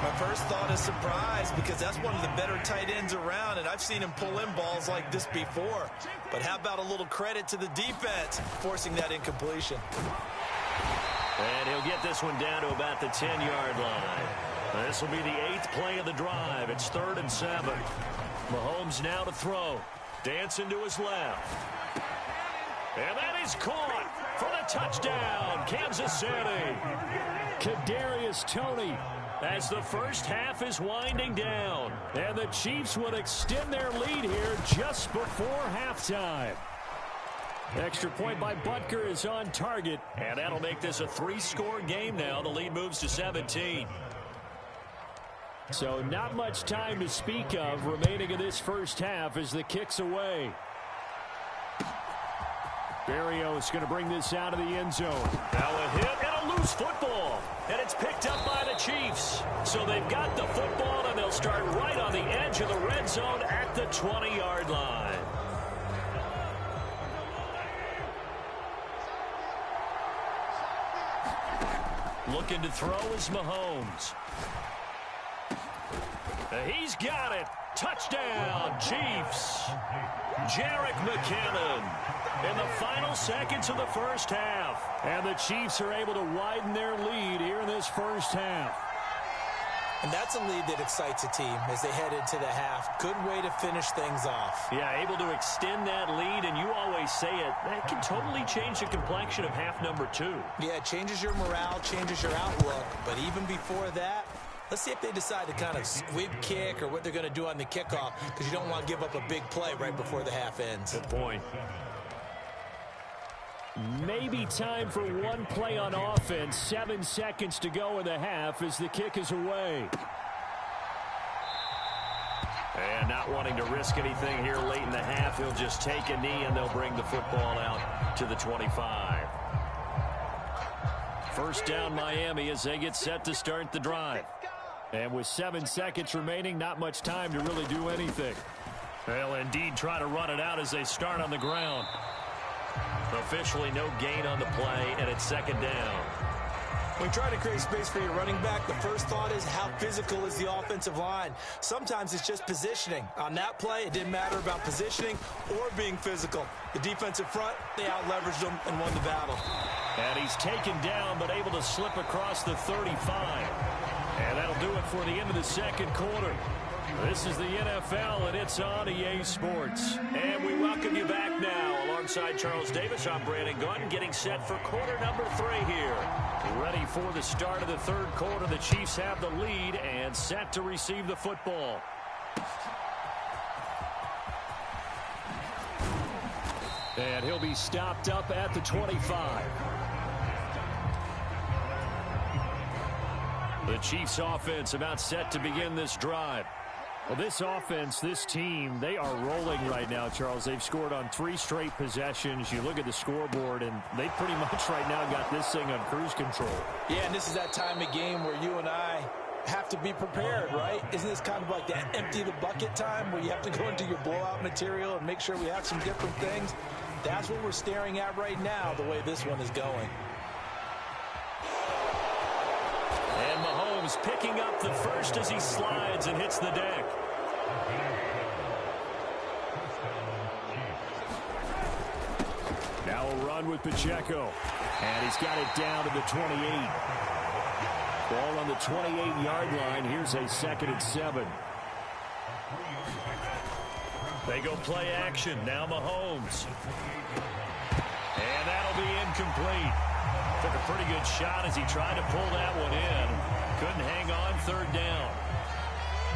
My first thought is surprise because that's one of the better tight ends around, and I've seen him pull in balls like this before. But how about a little credit to the defense forcing that incompletion? And he'll get this one down to about the 10-yard line. This will be the 8th play of the drive. It's 3rd and 7. Mahomes now to throw. Dancing to his left. And that is caught for the touchdown, Kansas City. Kadarius Toney as the first half is winding down. And the Chiefs will extend their lead here just before halftime. Extra point by Butker is on target. And that'll make this a 3-score game now. The lead moves to 17. So not much time to speak of remaining in this first half as the kick's away. Berrios going to bring this out of the end zone. Now a hit and a loose football. And it's picked up by the Chiefs. So they've got the football, and they'll start right on the edge of the red zone at the 20-yard line. Looking to throw is Mahomes. He's got it. Touchdown, Chiefs. Jerick McKinnon in the final seconds of the first half. And the Chiefs are able to widen their lead here in this first half. And that's a lead that excites a team as they head into the half. Good way to finish things off. Yeah, able to extend that lead, and you always say it, that can totally change the complexion of half number 2. Yeah, it changes your morale, changes your outlook. But even before that, let's see if they decide to kind of squib kick or what they're going to do on the kickoff, because you don't want to give up a big play right before the half ends. Good point. Maybe time for one play on offense. 7 seconds to go in the half as the kick is away. And not wanting to risk anything here late in the half, he'll just take a knee and they'll bring the football out to the 25. First down Miami as they get set to start the drive. And with 7 seconds remaining, not much time to really do anything. They'll indeed try to run it out as they start on the ground. Officially no gain on the play, and it's 2nd down. When trying to create space for your running back, the first thought is how physical is the offensive line. Sometimes it's just positioning. On that play, it didn't matter about positioning or being physical. The defensive front, they out-leveraged them and won the battle. And he's taken down, but able to slip across the 35. And that'll do it for the end of the second quarter. This is the NFL, and it's on EA Sports. And we welcome you back now. Alongside Charles Davis, I'm Brandon Gunn, getting set for quarter number 3 here. Ready for the start of the third quarter. The Chiefs have the lead and set to receive the football. And he'll be stopped up at the 25. The Chiefs offense about set to begin this drive. Well, this offense, this team, they are rolling right now, Charles. They've scored on 3 straight possessions. You look at the scoreboard, and they pretty much right now got this thing on cruise control. Yeah, and this is that time of game where you and I have to be prepared, right? Isn't this kind of like that empty the bucket time where you have to go into your blowout material and make sure we have some different things? That's what we're staring at right now, the way this one is going. And Mahomes picking up the first as he slides and hits the deck. Now a run with Pacheco. And he's got it down to the 28. Ball on the 28-yard line. Here's a 2nd and 7. They go play action. Now Mahomes. And that'll be incomplete. Took a pretty good shot as he tried to pull that one in. Couldn't hang on, 3rd down.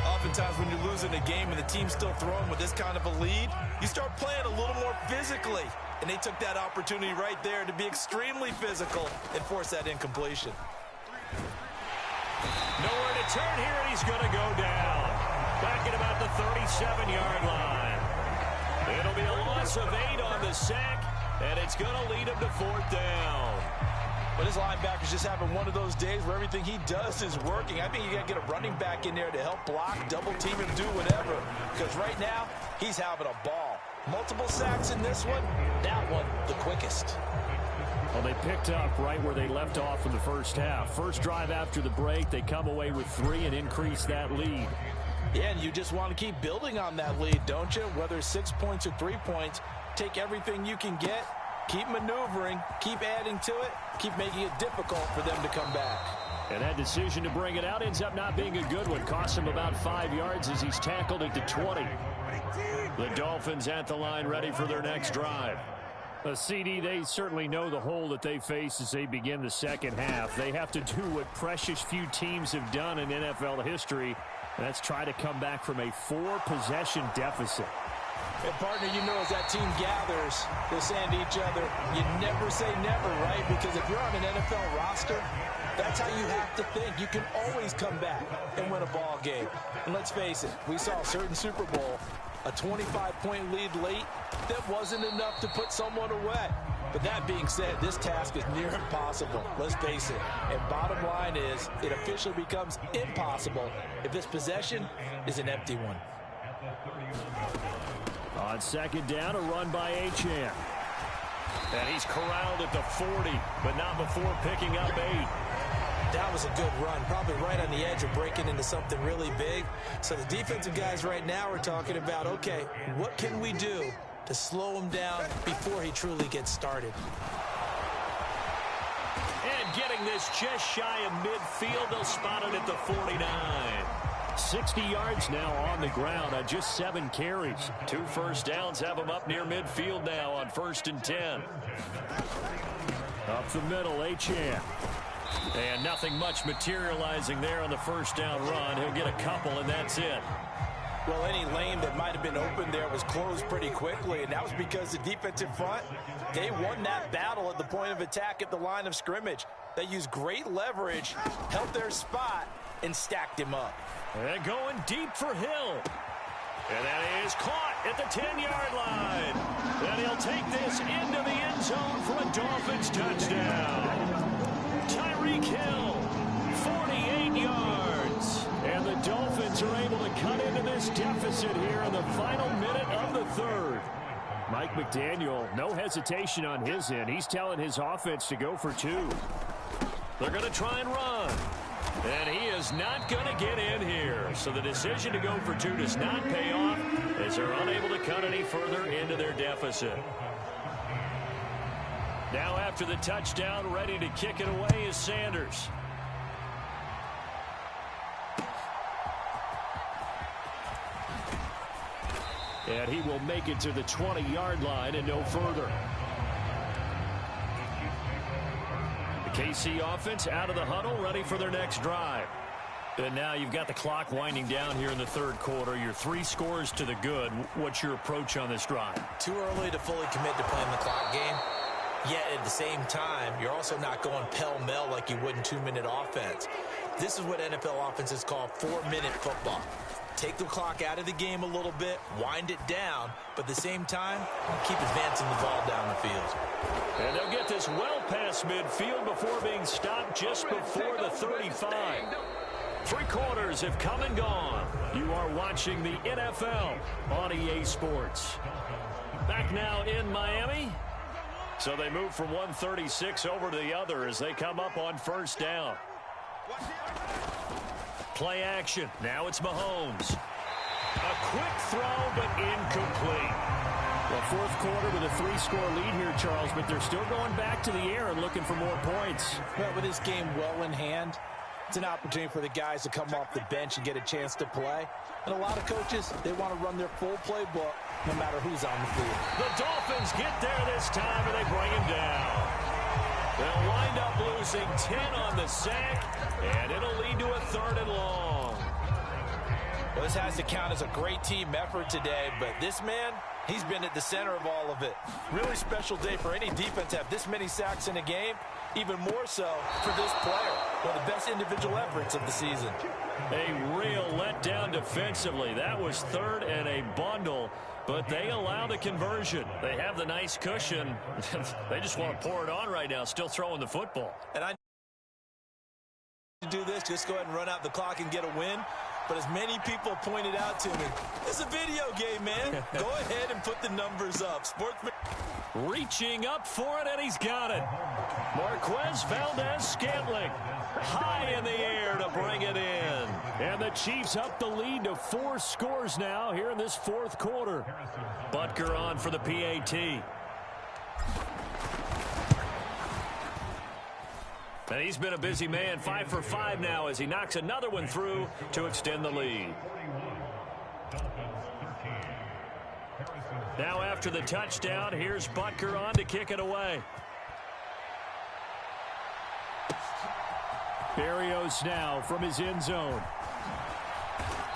Oftentimes when you're losing a game and the team's still throwing with this kind of a lead, you start playing a little more physically. And they took that opportunity right there to be extremely physical and force that incompletion. Nowhere to turn here, and he's going to go down. Back at about the 37-yard line. It'll be a loss of 8 on the sack, and it's going to lead him to 4th down. But his linebacker's just having one of those days where everything he does is working. I think you got to get a running back in there to help block, double team him, do whatever. Because right now, he's having a ball. Multiple sacks in this one. That one, the quickest. Well, they picked up right where they left off in the first half. First drive after the break, they come away with 3 and increase that lead. Yeah, and you just want to keep building on that lead, don't you? Whether it's 6 points or 3 points, take everything you can get, keep maneuvering, keep adding to it, keep making it difficult for them to come back. And that decision to bring it out ends up not being a good one. Costs him about 5 yards as he's tackled at the 20. The Dolphins at the line ready for their next drive. CD, they certainly know the hole that they face as they begin the second half. They have to do what precious few teams have done in NFL history, and that's try to come back from a 4-possession deficit. And, partner, you know as that team gathers, they're saying to each other, you never say never, right? Because if you're on an NFL roster, that's how you have to think. You can always come back and win a ball game. And let's face it, we saw a certain Super Bowl, a 25-point lead late, that wasn't enough to put someone away. But that being said, this task is near impossible. Let's face it. And bottom line is, it officially becomes impossible if this possession is an empty one. On 2nd down, a run by Achane. And he's corralled at the 40, but not before picking up 8. That was a good run, probably right on the edge of breaking into something really big. So the defensive guys right now are talking about, okay, what can we do to slow him down before he truly gets started? And getting this just shy of midfield, they'll spot it at the 49. 60 yards now on the ground on just 7 carries. 2 first downs have him up near midfield now on 1st and 10. Up the middle, Achane. And nothing much materializing there on the first down run. He'll get a couple, and that's it. Well, any lane that might have been open there was closed pretty quickly, and that was because the defensive front, they won that battle at the point of attack at the line of scrimmage. They used great leverage, held their spot, and stacked him up. And going deep for Hill. And that is caught at the 10-yard line. And he'll take this into the end zone for a Dolphins touchdown. Tyreek Hill, 48 yards. And the Dolphins are able to cut into this deficit here in the final minute of the third. Mike McDaniel, no hesitation on his end. He's telling his offense to go for 2. They're going to try and run. And he is not going to get in here. So the decision to go for 2 does not pay off as they're unable to cut any further into their deficit. Now after the touchdown, ready to kick it away is Sanders. And he will make it to the 20-yard line and no further. The KC offense out of the huddle, ready for their next drive. And now you've got the clock winding down here in the third quarter. You're 3 scores to the good. What's your approach on this drive? Too early to fully commit to playing the clock game. Yet at the same time, you're also not going pell-mell like you would in 2-minute offense. This is what NFL offenses call 4-minute football. Take the clock out of the game a little bit, wind it down, but at the same time, keep advancing the ball down the field. And they'll get this well past midfield before being stopped just before the 35. 3 quarters have come and gone. You are watching the NFL on EA Sports. Back now in Miami. So they move from 136 over to the other as they come up on first down. Play action. Now it's Mahomes. A quick throw, but incomplete. Well, fourth quarter with a 3-score lead here, Charles, but they're still going back to the air and looking for more points. Well, with this game well in hand, it's an opportunity for the guys to come off the bench and get a chance to play. And a lot of coaches, they want to run their full playbook no matter who's on the field. The Dolphins get there this time, and they bring him down. They'll wind up losing 10 on the sack, and it'll lead to a 3rd and long. Well, this has to count as a great team effort today, but this man, he's been at the center of all of it. Really special day for any defense to have this many sacks in a game, even more so for this player. One of the best individual efforts of the season. A real letdown defensively. That was 3rd and a bundle, but they allow the conversion. They have the nice cushion. They just want to pour it on right now, still throwing the football. And I to do this, just go ahead and run out the clock and get a win. But as many people pointed out to me, it's a video game, man. Go ahead and put the numbers up. Sportsman reaching up for it, and he's got it. Marquez Valdez-Scantling high in the air to bring it in. And the Chiefs up the lead to 4 scores now here in this fourth quarter. Butker on for the PAT. And he's been a busy man, 5 for 5 now as he knocks another one through to extend the lead. Now after the touchdown, here's Butker on to kick it away. Berrios now from his end zone.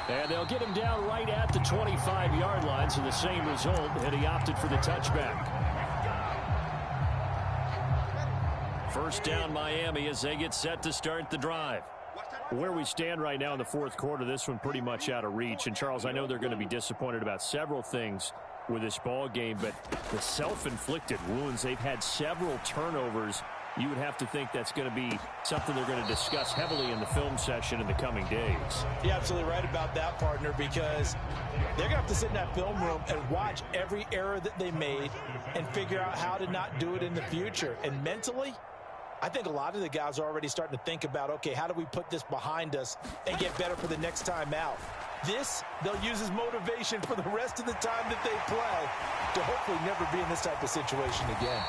And they'll get him down right at the 25-yard line, so the same result, and he opted for the touchback. First down Miami as they get set to start the drive. Where we stand right now in the fourth quarter, this one pretty much out of reach. And, Charles, I know they're going to be disappointed about several things with this ball game, but the self-inflicted wounds, they've had several turnovers. You would have to think that's going to be something they're going to discuss heavily in the film session in the coming days. You're absolutely right about that, partner, because they're going to have to sit in that film room and watch every error that they made and figure out how to not do it in the future. And mentally, I think a lot of the guys are already starting to think about, okay, how do we put this behind us and get better for the next time out? This, they'll use as motivation for the rest of the time that they play to hopefully never be in this type of situation again.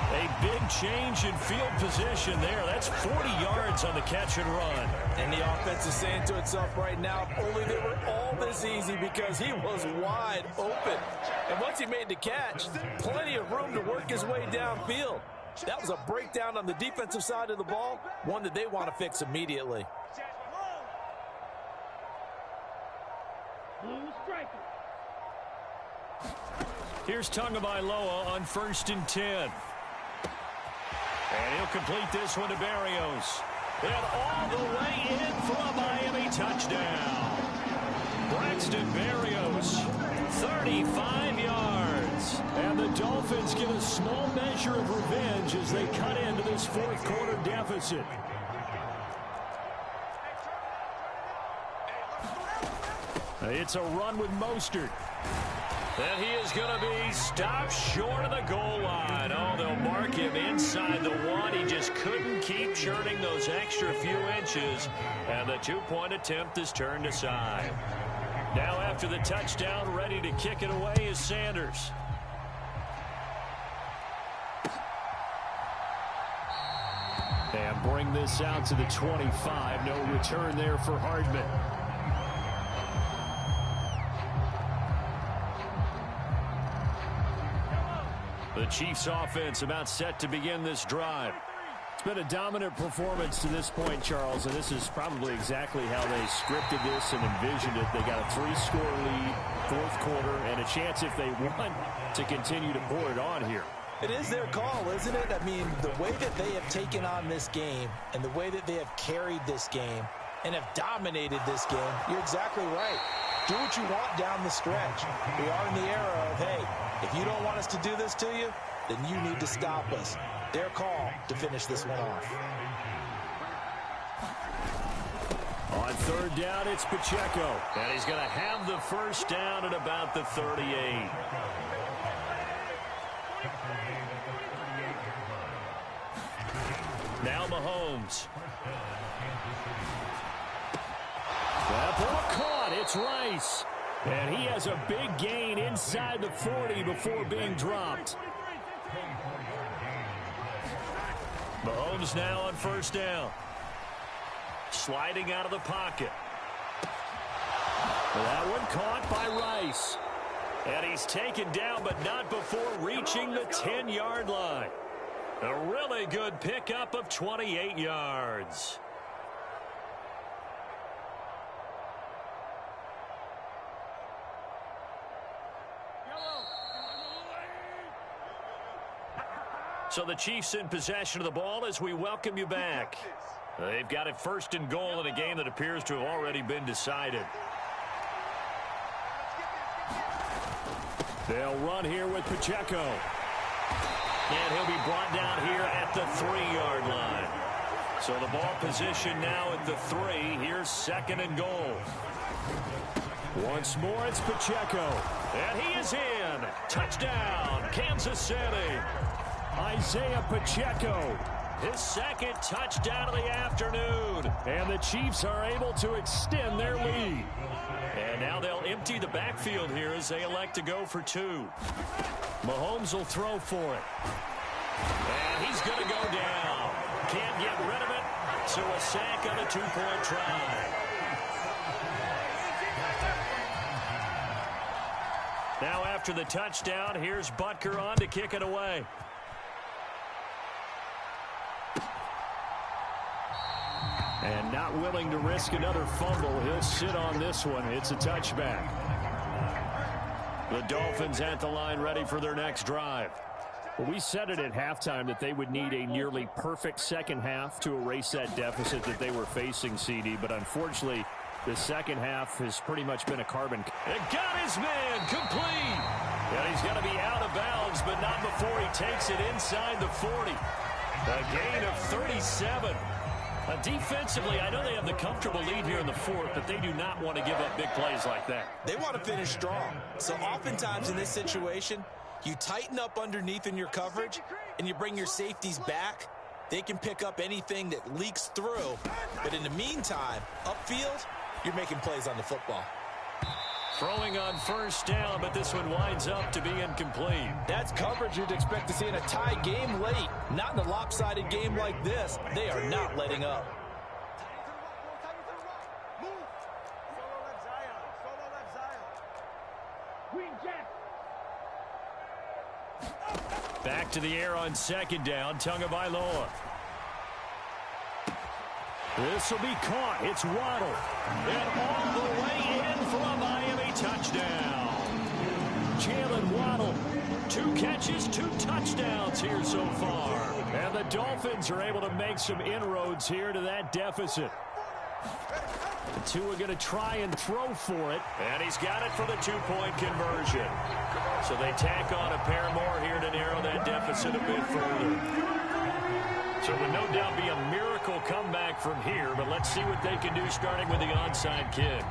A big change in field position there. That's 40 yards on the catch and run. And the offense is saying to itself right now, if only they were all this easy, because he was wide open. And once he made the catch, plenty of room to work his way downfield. That was a breakdown on the defensive side of the ball, one that they want to fix immediately. Here's Tagovailoa on 1st and 10. And he'll complete this one to Berrios. And all the way in for a Miami touchdown. Braxton Berrios, 35 yards. And the Dolphins get a small measure of revenge as they cut into this fourth quarter deficit. It's a run with Mostert. And he is going to be stopped short of the goal line. Oh, they'll mark him inside the 1. He just couldn't keep churning those extra few inches. And the 2-point attempt is turned aside. Now after the touchdown, ready to kick it away is Sanders. bring this out to the 25. No return there for Hardman. The Chiefs offense about set to begin this drive. It's been a dominant performance to this point, Charles, and this is probably exactly how they scripted this and envisioned it. They got a 3-score lead, fourth quarter, and a chance if they want to continue to pour it on here. It is their call, isn't it? I mean, the way that they have taken on this game and the way that they have carried this game and have dominated this game, you're exactly right. Do what you want down the stretch. We are in the era of, hey, if you don't want us to do this to you, then you need to stop us. Their call to finish this one off. On third down, it's Pacheco. And he's going to have the first down at about the 38. Now Mahomes. That ball caught. It's Rice. And he has a big gain inside the 40 before being dropped. Mahomes now on first down. Sliding out of the pocket. That one caught by Rice. And he's taken down, but not before reaching the 10-yard line. A really good pickup of 28 yards. So the Chiefs in possession of the ball as we welcome you back. They've got it first and goal in a game that appears to have already been decided. They'll run here with Pacheco. And he'll be brought down here at the 3-yard line. So the ball position now at the 3. Here's second and goal. Once more, it's Pacheco. And he is in. Touchdown, Kansas City. Isaiah Pacheco, his second touchdown of the afternoon. And the Chiefs are able to extend their lead. And now they'll empty the backfield here as they elect to go for 2. Mahomes will throw for it. And he's going to go down. Can't get rid of it. So a sack on a 2-point try. Now after the touchdown, here's Butker on to kick it away. And not willing to risk another fumble. He'll sit on this one. It's a touchback. The Dolphins at the line ready for their next drive. Well, we said it at halftime that they would need a nearly perfect second half to erase that deficit that they were facing, CD. But unfortunately, the second half has pretty much been a carbon. And got his man complete. And he's going to be out of bounds, but not before he takes it inside the 40. A gain of 37. Defensively, I know they have the comfortable lead here in the fourth, but they do not want to give up big plays like that. They want to finish strong. So oftentimes in this situation, you tighten up underneath in your coverage, and you bring your safeties back. They can pick up anything that leaks through. But in the meantime, upfield, you're making plays on the football. Throwing on first down, but this one winds up to be incomplete. That's coverage you'd expect to see in a tie game late. Not in a lopsided game like this. They are not letting up. Back to the air on second down. Tagovailoa. This will be caught. It's Waddle. And all the way in for a Miami touchdown. Jalen Waddle. 2 catches, 2 touchdowns here so far. And the Dolphins are able to make some inroads here to that deficit. The 2 are going to try and throw for it. And he's got it for the 2-point conversion. So they tack on a pair more here to narrow that deficit a bit further. So it would no doubt be a miracle comeback from here, but let's see what they can do starting with the onside kick.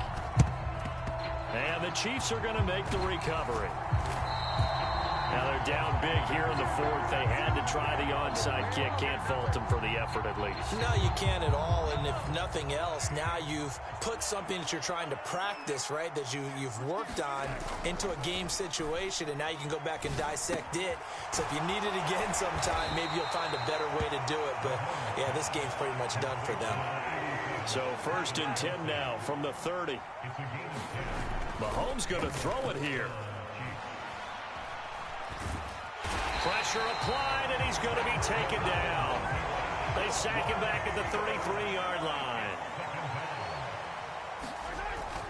And the Chiefs are going to make the recovery. Now they're down big here in the fourth. They had to try the onside kick. Can't fault them for the effort at least. No, you can't at all. And if nothing else, now you've put something that you're trying to practice, right, that you've worked on into a game situation, and now you can go back and dissect it. So if you need it again sometime, maybe you'll find a better way to do it. But, yeah, this game's pretty much done for them. So 1st and 10 now from the 30. Mahomes going to throw it here. Pressure applied, and he's going to be taken down. They sack him back at the 33-yard line.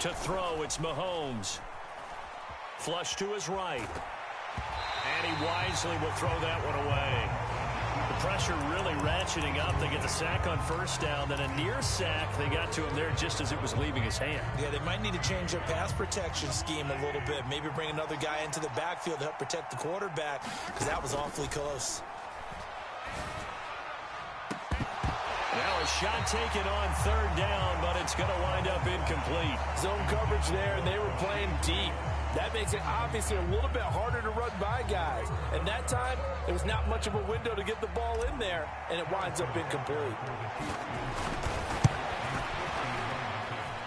To throw, it's Mahomes. Flush to his right. And he wisely will throw that one away. The pressure really ratcheting up. They get the sack on 1st down, then a near sack. They got to him there just as it was leaving his hand. Yeah, they might need to change their pass protection scheme a little bit. Maybe bring another guy into the backfield to help protect the quarterback, because that was awfully close. Now a shot taken on 3rd down, but it's going to wind up incomplete. Zone coverage there, and they were playing deep. That makes it obviously a little bit harder to run by guys. And that time, there was not much of a window to get the ball in there, and it winds up incomplete.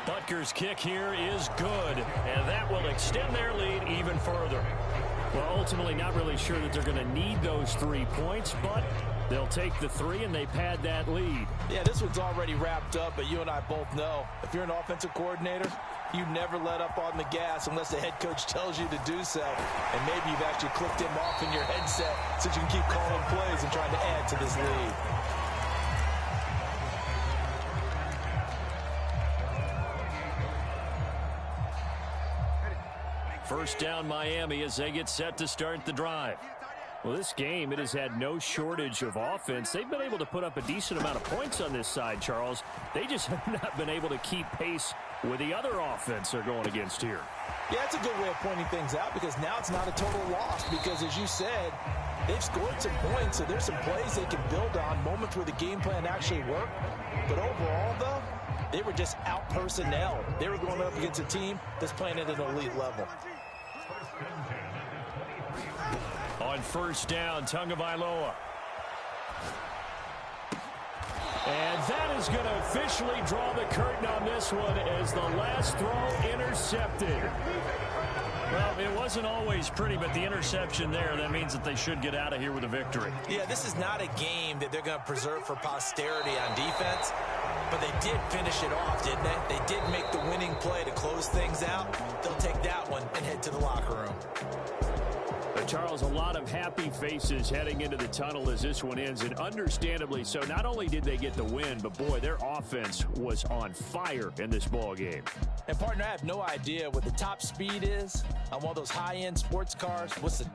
Butker's kick here is good, and that will extend their lead even further. Well, ultimately, not really sure that they're going to need those 3 points, but they'll take the 3, and they pad that lead. Yeah, this one's already wrapped up, but you and I both know if you're an offensive coordinator, you never let up on the gas unless the head coach tells you to do so. And maybe you've actually clicked him off in your headset so you can keep calling plays and trying to add to this lead. First down, Miami, as they get set to start the drive. Well, this game, it has had no shortage of offense. They've been able to put up a decent amount of points on this side, Charles. They just have not been able to keep pace with the other offense they're going against here. Yeah, that's a good way of pointing things out, because now it's not a total loss, because as you said, they've scored some points, so there's some plays they can build on, moments where the game plan actually worked. But overall, though, they were just out-personnel. They were going up against a team that's playing at an elite level. On 1st down, Tagovailoa. And that is going to officially draw the curtain on this one as the last throw intercepted. Well, it wasn't always pretty, but the interception there, that means that they should get out of here with a victory. Yeah, this is not a game that they're going to preserve for posterity on defense, but they did finish it off, didn't they? They did make the winning play to close things out. They'll take that one and head to the locker room. Charles, a lot of happy faces heading into the tunnel as this one ends, and understandably so. Not only did they get the win, but boy, their offense was on fire in this ball game. And partner, I have no idea what the top speed is on one of those high-end sports cars. What's the